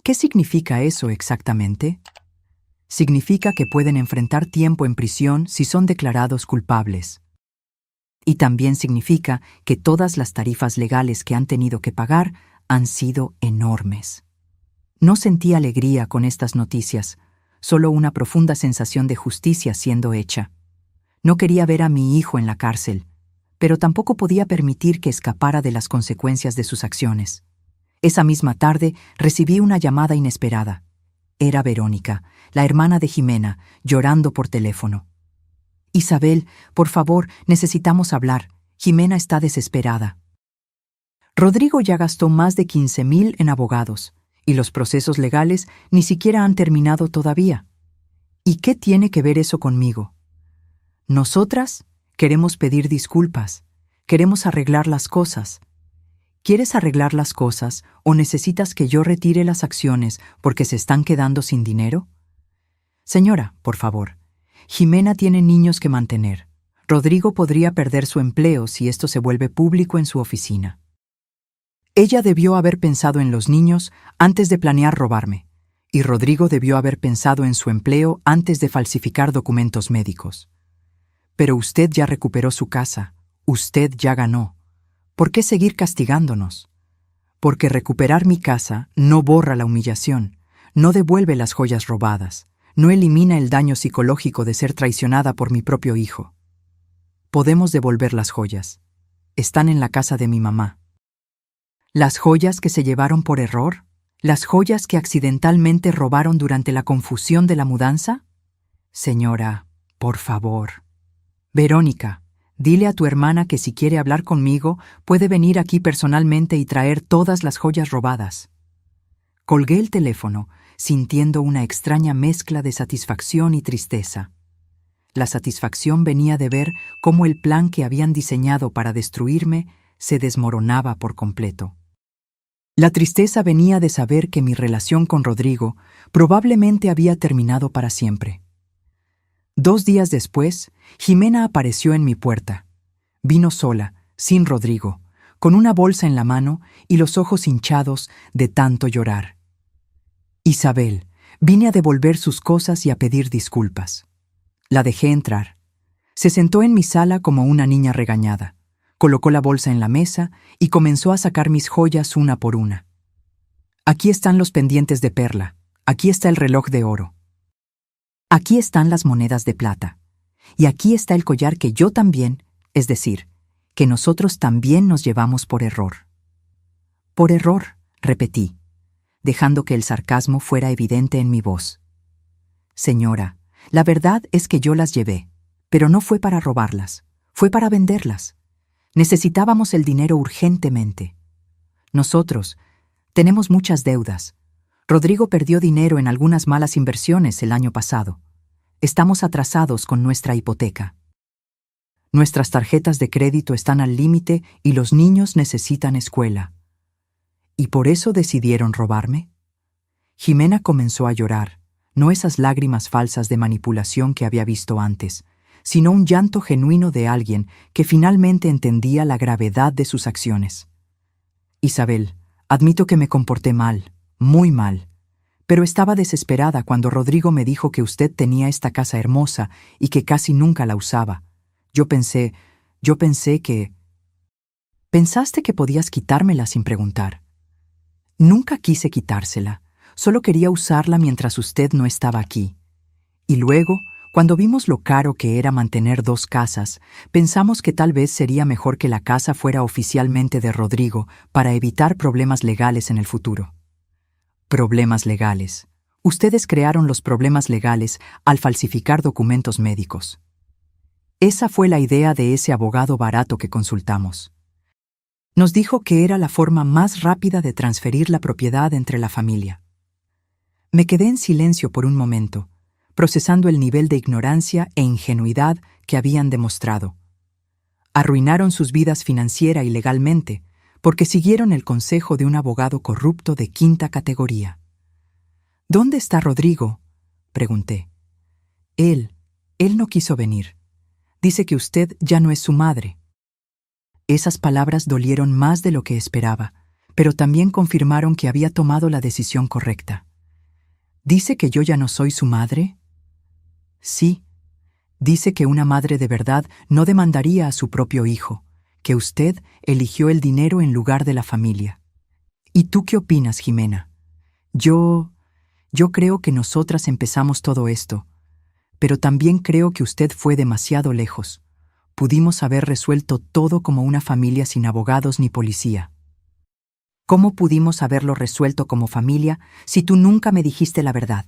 ¿Qué significa eso exactamente? Significa que pueden enfrentar tiempo en prisión si son declarados culpables. Y también significa que todas las tarifas legales que han tenido que pagar han sido enormes. No sentí alegría con estas noticias, solo una profunda sensación de justicia siendo hecha. No quería ver a mi hijo en la cárcel, pero tampoco podía permitir que escapara de las consecuencias de sus acciones. Esa misma tarde recibí una llamada inesperada. Era Verónica, la hermana de Jimena, llorando por teléfono. Isabel, por favor, necesitamos hablar. Jimena está desesperada. Rodrigo ya gastó más de 15,000 en abogados, y los procesos legales ni siquiera han terminado todavía. ¿Y qué tiene que ver eso conmigo? Nosotras queremos pedir disculpas, queremos arreglar las cosas. ¿Quieres arreglar las cosas o necesitas que yo retire las acciones porque se están quedando sin dinero? Señora, por favor, Jimena tiene niños que mantener. Rodrigo podría perder su empleo si esto se vuelve público en su oficina. Ella debió haber pensado en los niños antes de planear robarme, y Rodrigo debió haber pensado en su empleo antes de falsificar documentos médicos. Pero usted ya recuperó su casa, usted ya ganó. ¿Por qué seguir castigándonos? Porque recuperar mi casa no borra la humillación, no devuelve las joyas robadas, no elimina el daño psicológico de ser traicionada por mi propio hijo. Podemos devolver las joyas. Están en la casa de mi mamá. ¿Las joyas que se llevaron por error? ¿Las joyas que accidentalmente robaron durante la confusión de la mudanza? Señora, por favor. Verónica, dile a tu hermana que si quiere hablar conmigo, puede venir aquí personalmente y traer todas las joyas robadas. Colgué el teléfono, sintiendo una extraña mezcla de satisfacción y tristeza. La satisfacción venía de ver cómo el plan que habían diseñado para destruirme se desmoronaba por completo. La tristeza venía de saber que mi relación con Rodrigo probablemente había terminado para siempre. 2 días después, Jimena apareció en mi puerta. Vino sola, sin Rodrigo, con una bolsa en la mano y los ojos hinchados de tanto llorar. Isabel, vine a devolver sus cosas y a pedir disculpas. La dejé entrar. Se sentó en mi sala como una niña regañada. Colocó la bolsa en la mesa y comenzó a sacar mis joyas una por una. Aquí están los pendientes de perla. Aquí está el reloj de oro. Aquí están las monedas de plata. Y aquí está el collar que yo también, es decir, que nosotros también nos llevamos por error. Por error, repetí, dejando que el sarcasmo fuera evidente en mi voz. Señora, la verdad es que yo las llevé, pero no fue para robarlas, fue para venderlas. Necesitábamos el dinero urgentemente. Nosotros tenemos muchas deudas. Rodrigo perdió dinero en algunas malas inversiones el año pasado. Estamos atrasados con nuestra hipoteca. Nuestras tarjetas de crédito están al límite y los niños necesitan escuela. ¿Y por eso decidieron robarme? Jimena comenzó a llorar, no esas lágrimas falsas de manipulación que había visto antes, sino un llanto genuino de alguien que finalmente entendía la gravedad de sus acciones. Isabel, admito que me comporté mal, muy mal, pero estaba desesperada cuando Rodrigo me dijo que usted tenía esta casa hermosa y que casi nunca la usaba. Yo pensé que... Pensaste que podías quitármela sin preguntar. Nunca quise quitársela, solo quería usarla mientras usted no estaba aquí. Y luego, cuando vimos lo caro que era mantener 2 casas, pensamos que tal vez sería mejor que la casa fuera oficialmente de Rodrigo para evitar problemas legales en el futuro. Problemas legales. Ustedes crearon los problemas legales al falsificar documentos médicos. Esa fue la idea de ese abogado barato que consultamos. Nos dijo que era la forma más rápida de transferir la propiedad entre la familia. Me quedé en silencio por un momento, procesando el nivel de ignorancia e ingenuidad que habían demostrado. Arruinaron sus vidas financiera y legalmente, porque siguieron el consejo de un abogado corrupto de 5ª categoría. ¿Dónde está Rodrigo?, pregunté. Él no quiso venir. Dice que usted ya no es su madre. Esas palabras dolieron más de lo que esperaba, pero también confirmaron que había tomado la decisión correcta. ¿Dice que yo ya no soy su madre? Sí. Dice que una madre de verdad no demandaría a su propio hijo, que usted eligió el dinero en lugar de la familia. ¿Y tú qué opinas, Jimena? Yo creo que nosotras empezamos todo esto, pero también creo que usted fue demasiado lejos. Pudimos haber resuelto todo como una familia sin abogados ni policía. ¿Cómo pudimos haberlo resuelto como familia si tú nunca me dijiste la verdad?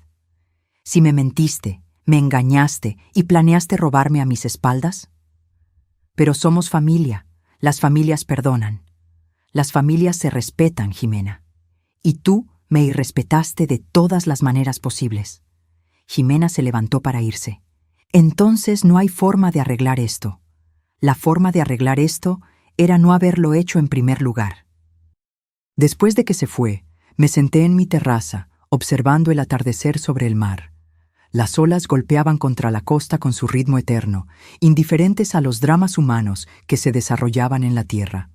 Si me mentiste, me engañaste y planeaste robarme a mis espaldas. Pero somos familia. Las familias perdonan. Las familias se respetan, Jimena. Y tú me irrespetaste de todas las maneras posibles. Jimena se levantó para irse. Entonces no hay forma de arreglar esto. La forma de arreglar esto era no haberlo hecho en primer lugar. Después de que se fue, me senté en mi terraza, observando el atardecer sobre el mar. Las olas golpeaban contra la costa con su ritmo eterno, indiferentes a los dramas humanos que se desarrollaban en la tierra.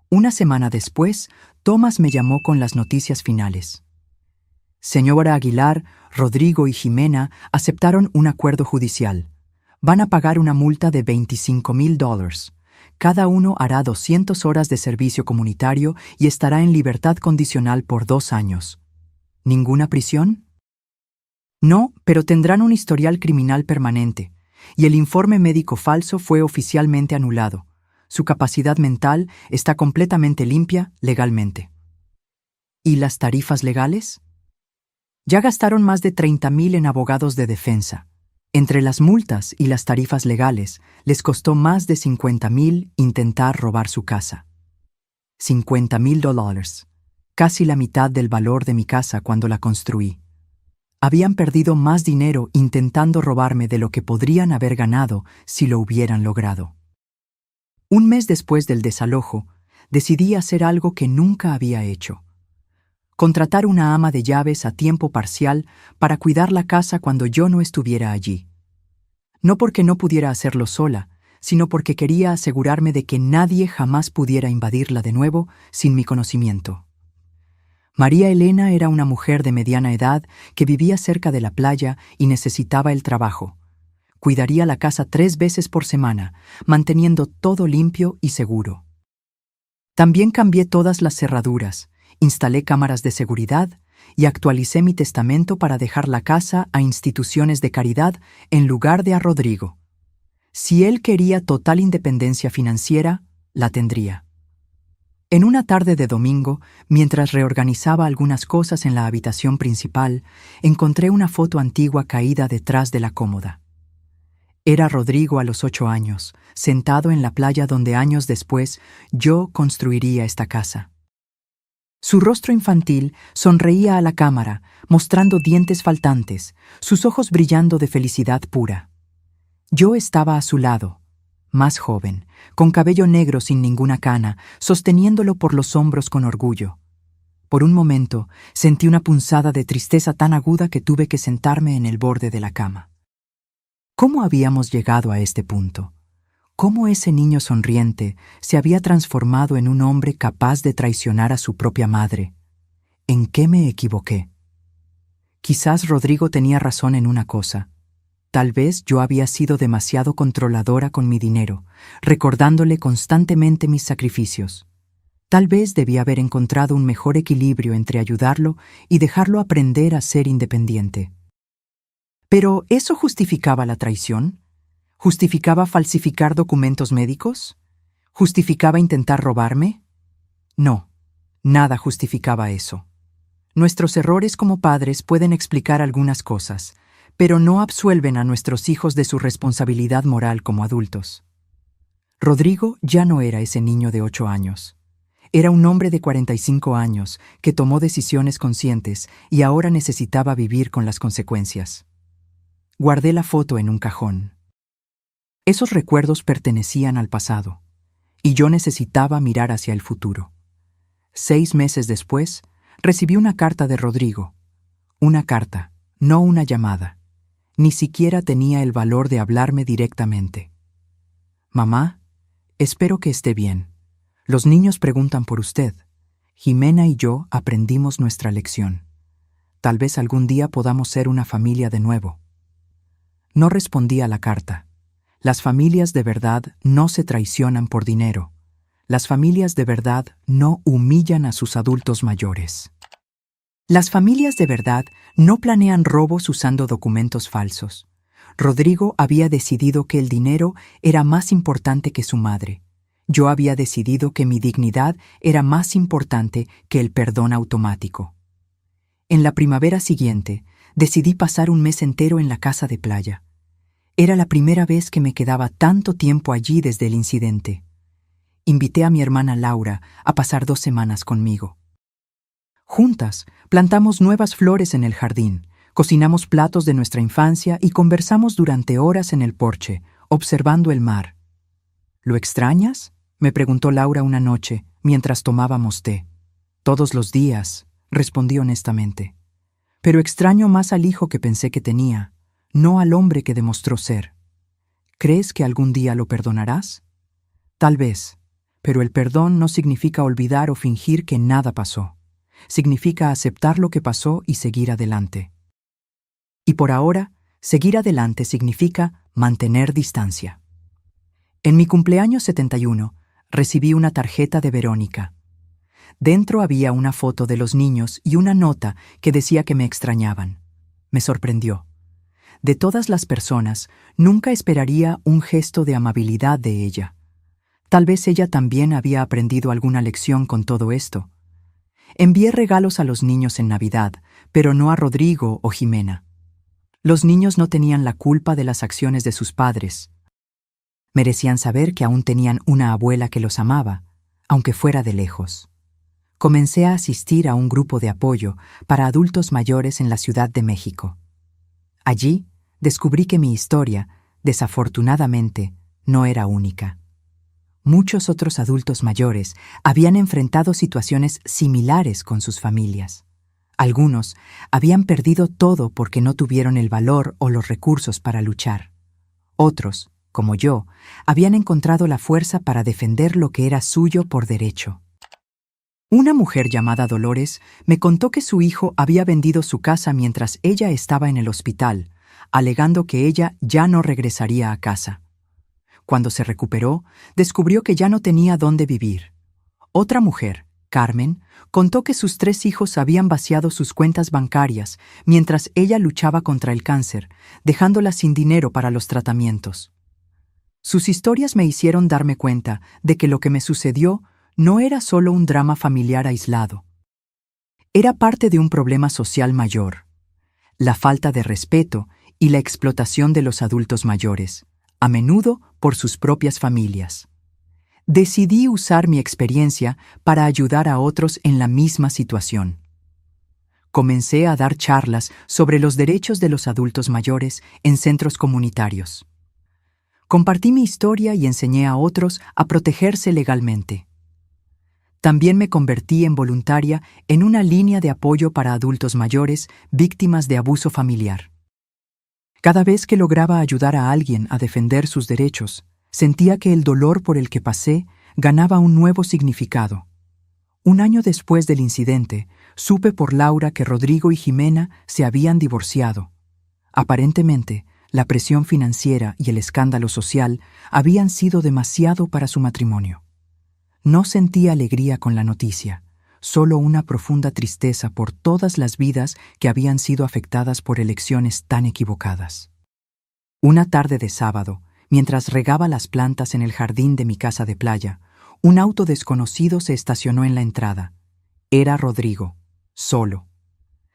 Una semana después, Tomás me llamó con las noticias finales. Señora Aguilar, Rodrigo y Jimena aceptaron un acuerdo judicial. Van a pagar una multa de $25,000. Cada uno hará 200 horas de servicio comunitario y estará en libertad condicional por 2 años. ¿Ninguna prisión? No, pero tendrán un historial criminal permanente, y el informe médico falso fue oficialmente anulado. Su capacidad mental está completamente limpia legalmente. ¿Y las tarifas legales? Ya gastaron más de 30,000 en abogados de defensa. Entre las multas y las tarifas legales, les costó más de 50,000 intentar robar su casa. $50,000, casi la mitad del valor de mi casa cuando la construí. Habían perdido más dinero intentando robarme de lo que podrían haber ganado si lo hubieran logrado. Un mes después del desalojo, decidí hacer algo que nunca había hecho. Contratar una ama de llaves a tiempo parcial para cuidar la casa cuando yo no estuviera allí. No porque no pudiera hacerlo sola, sino porque quería asegurarme de que nadie jamás pudiera invadirla de nuevo sin mi conocimiento. María Elena era una mujer de mediana edad que vivía cerca de la playa y necesitaba el trabajo. Cuidaría la casa 3 veces por semana, manteniendo todo limpio y seguro. También cambié todas las cerraduras, instalé cámaras de seguridad y actualicé mi testamento para dejar la casa a instituciones de caridad en lugar de a Rodrigo. Si él quería total independencia financiera, la tendría. En una tarde de domingo, mientras reorganizaba algunas cosas en la habitación principal, encontré una foto antigua caída detrás de la cómoda. Era Rodrigo a los 8 años, sentado en la playa donde años después yo construiría esta casa. Su rostro infantil sonreía a la cámara, mostrando dientes faltantes, sus ojos brillando de felicidad pura. Yo estaba a su lado, más joven, con cabello negro sin ninguna cana, sosteniéndolo por los hombros con orgullo. Por un momento sentí una punzada de tristeza tan aguda que tuve que sentarme en el borde de la cama. ¿Cómo habíamos llegado a este punto? ¿Cómo ese niño sonriente se había transformado en un hombre capaz de traicionar a su propia madre? ¿En qué me equivoqué? Quizás Rodrigo tenía razón en una cosa. Tal vez yo había sido demasiado controladora con mi dinero, recordándole constantemente mis sacrificios. Tal vez debía haber encontrado un mejor equilibrio entre ayudarlo y dejarlo aprender a ser independiente. ¿Pero eso justificaba la traición? ¿Justificaba falsificar documentos médicos? ¿Justificaba intentar robarme? No, nada justificaba eso. Nuestros errores como padres pueden explicar algunas cosas, pero no absuelven a nuestros hijos de su responsabilidad moral como adultos. Rodrigo ya no era ese niño de 8 años. Era un hombre de 45 años que tomó decisiones conscientes y ahora necesitaba vivir con las consecuencias. Guardé la foto en un cajón. Esos recuerdos pertenecían al pasado, y yo necesitaba mirar hacia el futuro. 6 meses después, recibí una carta de Rodrigo. Una carta, no una llamada. Ni siquiera tenía el valor de hablarme directamente. Mamá, espero que esté bien. Los niños preguntan por usted. Jimena y yo aprendimos nuestra lección. Tal vez algún día podamos ser una familia de nuevo. No respondí a la carta. Las familias de verdad no se traicionan por dinero. Las familias de verdad no humillan a sus adultos mayores. Las familias de verdad no planean robos usando documentos falsos. Rodrigo había decidido que el dinero era más importante que su madre. Yo había decidido que mi dignidad era más importante que el perdón automático. En la primavera siguiente, decidí pasar un mes entero en la casa de playa. Era la primera vez que me quedaba tanto tiempo allí desde el incidente. Invité a mi hermana Laura a pasar 2 semanas conmigo. Juntas, plantamos nuevas flores en el jardín, cocinamos platos de nuestra infancia y conversamos durante horas en el porche, observando el mar. ¿Lo extrañas?, me preguntó Laura una noche, mientras tomábamos té. Todos los días, respondí honestamente. Pero extraño más al hijo que pensé que tenía, no al hombre que demostró ser. ¿Crees que algún día lo perdonarás? Tal vez, pero el perdón no significa olvidar o fingir que nada pasó. Significa aceptar lo que pasó y seguir adelante. Y por ahora, seguir adelante significa mantener distancia. En mi cumpleaños 71, recibí una tarjeta de Verónica. Dentro había una foto de los niños y una nota que decía que me extrañaban. Me sorprendió. De todas las personas, nunca esperaría un gesto de amabilidad de ella. Tal vez ella también había aprendido alguna lección con todo esto. Envié regalos a los niños en Navidad, pero no a Rodrigo o Jimena. Los niños no tenían la culpa de las acciones de sus padres. Merecían saber que aún tenían una abuela que los amaba, aunque fuera de lejos. Comencé a asistir a un grupo de apoyo para adultos mayores en la Ciudad de México. Allí descubrí que mi historia, desafortunadamente, no era única. Muchos otros adultos mayores habían enfrentado situaciones similares con sus familias. Algunos habían perdido todo porque no tuvieron el valor o los recursos para luchar. Otros, como yo, habían encontrado la fuerza para defender lo que era suyo por derecho. Una mujer llamada Dolores me contó que su hijo había vendido su casa mientras ella estaba en el hospital, alegando que ella ya no regresaría a casa. Cuando se recuperó, descubrió que ya no tenía dónde vivir. Otra mujer, Carmen, contó que sus 3 hijos habían vaciado sus cuentas bancarias mientras ella luchaba contra el cáncer, dejándolas sin dinero para los tratamientos. Sus historias me hicieron darme cuenta de que lo que me sucedió no era solo un drama familiar aislado. Era parte de un problema social mayor: la falta de respeto y la explotación de los adultos mayores, a menudo por sus propias familias. Decidí usar mi experiencia para ayudar a otros en la misma situación. Comencé a dar charlas sobre los derechos de los adultos mayores en centros comunitarios. Compartí mi historia y enseñé a otros a protegerse legalmente. También me convertí en voluntaria en una línea de apoyo para adultos mayores víctimas de abuso familiar. Cada vez que lograba ayudar a alguien a defender sus derechos, sentía que el dolor por el que pasé ganaba un nuevo significado. Un año después del incidente, supe por Laura que Rodrigo y Jimena se habían divorciado. Aparentemente, la presión financiera y el escándalo social habían sido demasiado para su matrimonio. No sentí alegría con la noticia, solo una profunda tristeza por todas las vidas que habían sido afectadas por elecciones tan equivocadas. Una tarde de sábado, mientras regaba las plantas en el jardín de mi casa de playa, un auto desconocido se estacionó en la entrada. Era Rodrigo, solo.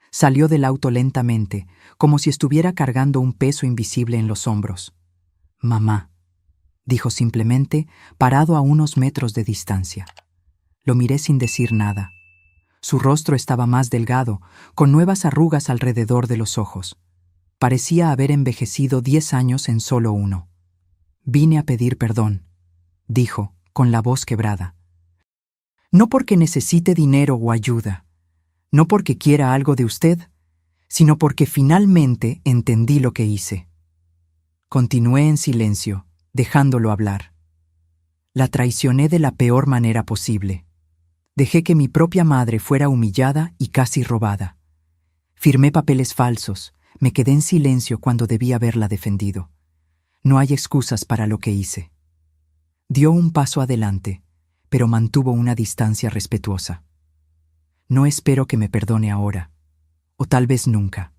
Salió del auto lentamente, como si estuviera cargando un peso invisible en los hombros. «Mamá», dijo simplemente, parado a unos metros de distancia. Lo miré sin decir nada. Su rostro estaba más delgado, con nuevas arrugas alrededor de los ojos. Parecía haber envejecido 10 años en solo uno. «Vine a pedir perdón», dijo, con la voz quebrada. «No porque necesite dinero o ayuda, no porque quiera algo de usted, sino porque finalmente entendí lo que hice». Continué en silencio, dejándolo hablar. La traicioné de la peor manera posible. Dejé que mi propia madre fuera humillada y casi robada. Firmé papeles falsos, me quedé en silencio cuando debí haberla defendido. No hay excusas para lo que hice. Dio un paso adelante, pero mantuvo una distancia respetuosa. No espero que me perdone ahora, o tal vez nunca.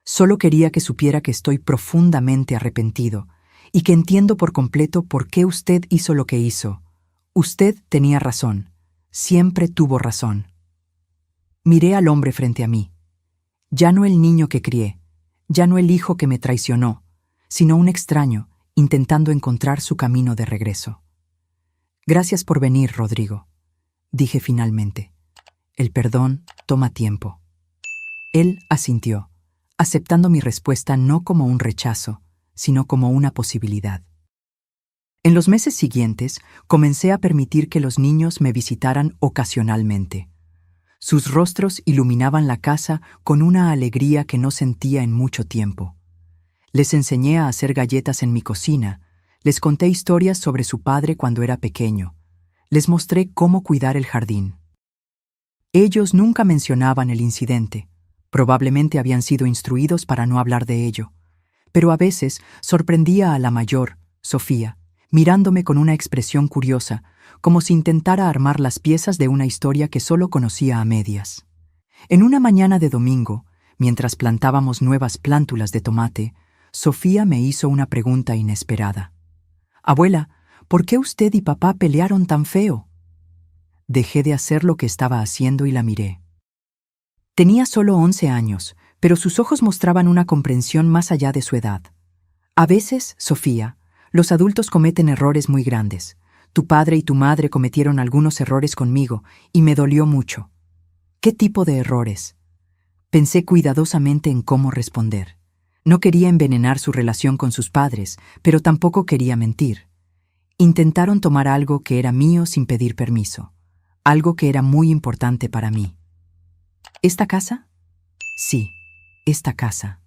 Solo quería que supiera que estoy profundamente arrepentido y que entiendo por completo por qué usted hizo lo que hizo. Usted tenía razón, siempre tuvo razón. Miré al hombre frente a mí. Ya no el niño que crié, ya no el hijo que me traicionó, sino un extraño intentando encontrar su camino de regreso. «Gracias por venir, Rodrigo», dije finalmente. «El perdón toma tiempo». Él asintió, aceptando mi respuesta no como un rechazo, sino como una posibilidad. En los meses siguientes, comencé a permitir que los niños me visitaran ocasionalmente. Sus rostros iluminaban la casa con una alegría que no sentía en mucho tiempo. Les enseñé a hacer galletas en mi cocina, les conté historias sobre su padre cuando era pequeño, les mostré cómo cuidar el jardín. Ellos nunca mencionaban el incidente, probablemente habían sido instruidos para no hablar de ello, pero a veces sorprendía a la mayor, Sofía, mirándome con una expresión curiosa, como si intentara armar las piezas de una historia que solo conocía a medias. En una mañana de domingo, mientras plantábamos nuevas plántulas de tomate, Sofía me hizo una pregunta inesperada. «Abuela, ¿por qué usted y papá pelearon tan feo?» Dejé de hacer lo que estaba haciendo y la miré. Tenía solo 11 años, pero sus ojos mostraban una comprensión más allá de su edad. «A veces, Sofía, los adultos cometen errores muy grandes. Tu padre y tu madre cometieron algunos errores conmigo y me dolió mucho». «¿Qué tipo de errores?» Pensé cuidadosamente en cómo responder. No quería envenenar su relación con sus padres, pero tampoco quería mentir. Intentaron tomar algo que era mío sin pedir permiso, algo que era muy importante para mí. ¿Esta casa? Sí, esta casa.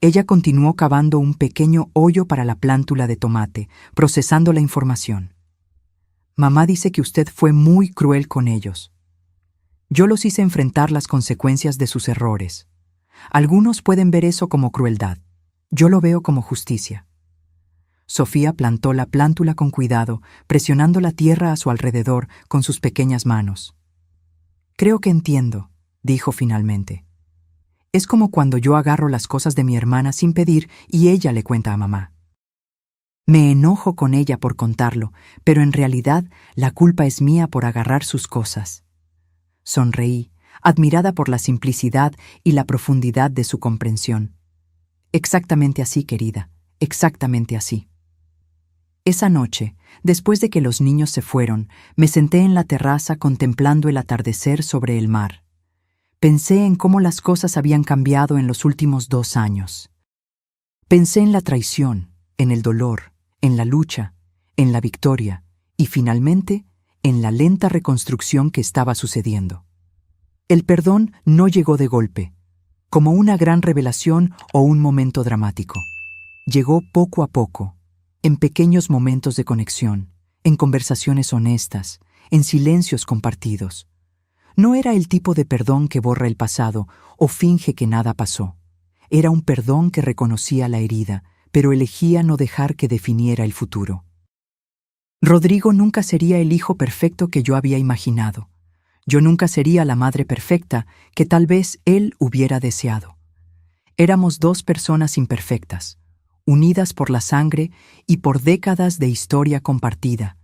Ella continuó cavando un pequeño hoyo para la plántula de tomate, procesando la información. «Mamá dice que usted fue muy cruel con ellos. Yo los hice enfrentar las consecuencias de sus errores. Algunos pueden ver eso como crueldad. Yo lo veo como justicia». Sofía plantó la plántula con cuidado, presionando la tierra a su alrededor con sus pequeñas manos. «Creo que entiendo», dijo finalmente. «Es como cuando yo agarro las cosas de mi hermana sin pedir y ella le cuenta a mamá. Me enojo con ella por contarlo, pero en realidad la culpa es mía por agarrar sus cosas». Sonreí, admirada por la simplicidad y la profundidad de su comprensión. «Exactamente así, querida, exactamente así». Esa noche, Después de que los niños se fueron, me senté en la terraza contemplando el atardecer sobre el mar. Pensé en cómo las cosas habían cambiado en los últimos 2 años. Pensé en la traición, en el dolor, en la lucha, en la victoria y, finalmente, en la lenta reconstrucción que estaba sucediendo. El perdón no llegó de golpe, como una gran revelación o un momento dramático. Llegó poco a poco, en pequeños momentos de conexión, en conversaciones honestas, en silencios compartidos. No era el tipo de perdón que borra el pasado o finge que nada pasó. Era un perdón que reconocía la herida, pero elegía no dejar que definiera el futuro. Rodrigo nunca sería el hijo perfecto que yo había imaginado. Yo nunca sería la madre perfecta que tal vez él hubiera deseado. Éramos 2 personas imperfectas, unidas por la sangre y por décadas de historia compartida,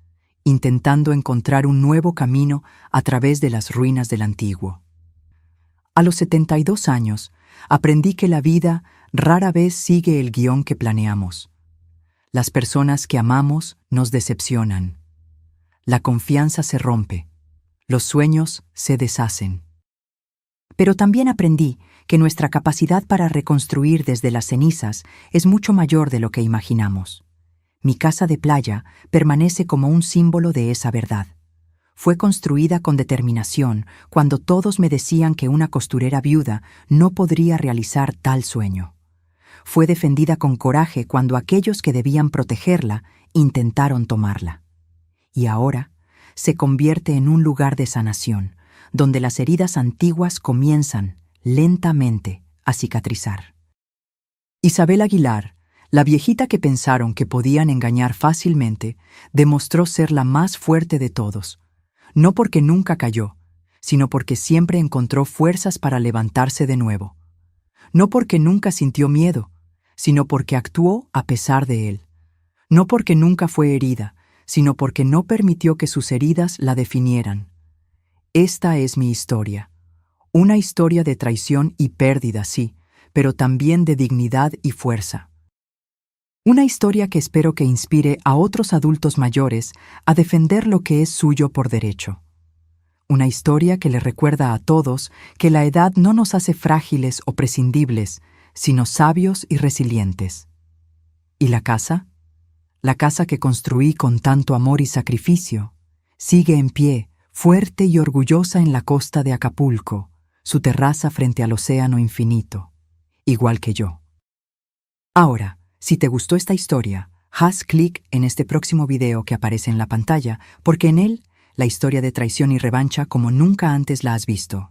intentando encontrar un nuevo camino a través de las ruinas del antiguo. A los 72 años, aprendí que la vida rara vez sigue el guión que planeamos. Las personas que amamos nos decepcionan. La confianza se rompe. Los sueños se deshacen. Pero también aprendí que nuestra capacidad para reconstruir desde las cenizas es mucho mayor de lo que imaginamos. Mi casa de playa permanece como un símbolo de esa verdad. Fue construida con determinación cuando todos me decían que una costurera viuda no podría realizar tal sueño. Fue defendida con coraje cuando aquellos que debían protegerla intentaron tomarla. Y ahora se convierte en un lugar de sanación, donde las heridas antiguas comienzan, lentamente, a cicatrizar. Isabel Aguilar, la viejita que pensaron que podían engañar fácilmente, demostró ser la más fuerte de todos, no porque nunca cayó, sino porque siempre encontró fuerzas para levantarse de nuevo. No porque nunca sintió miedo, sino porque actuó a pesar de él. No porque nunca fue herida, sino porque no permitió que sus heridas la definieran. Esta es mi historia. Una historia de traición y pérdida, sí, pero también de dignidad y fuerza. Una historia que espero que inspire a otros adultos mayores a defender lo que es suyo por derecho. Una historia que le recuerda a todos que la edad no nos hace frágiles o prescindibles, sino sabios y resilientes. ¿Y la casa? La casa que construí con tanto amor y sacrificio, sigue en pie, fuerte y orgullosa en la costa de Acapulco, su terraza frente al océano infinito, igual que yo. Ahora, si te gustó esta historia, haz clic en este próximo video que aparece en la pantalla, porque en él, la historia de traición y revancha como nunca antes la has visto.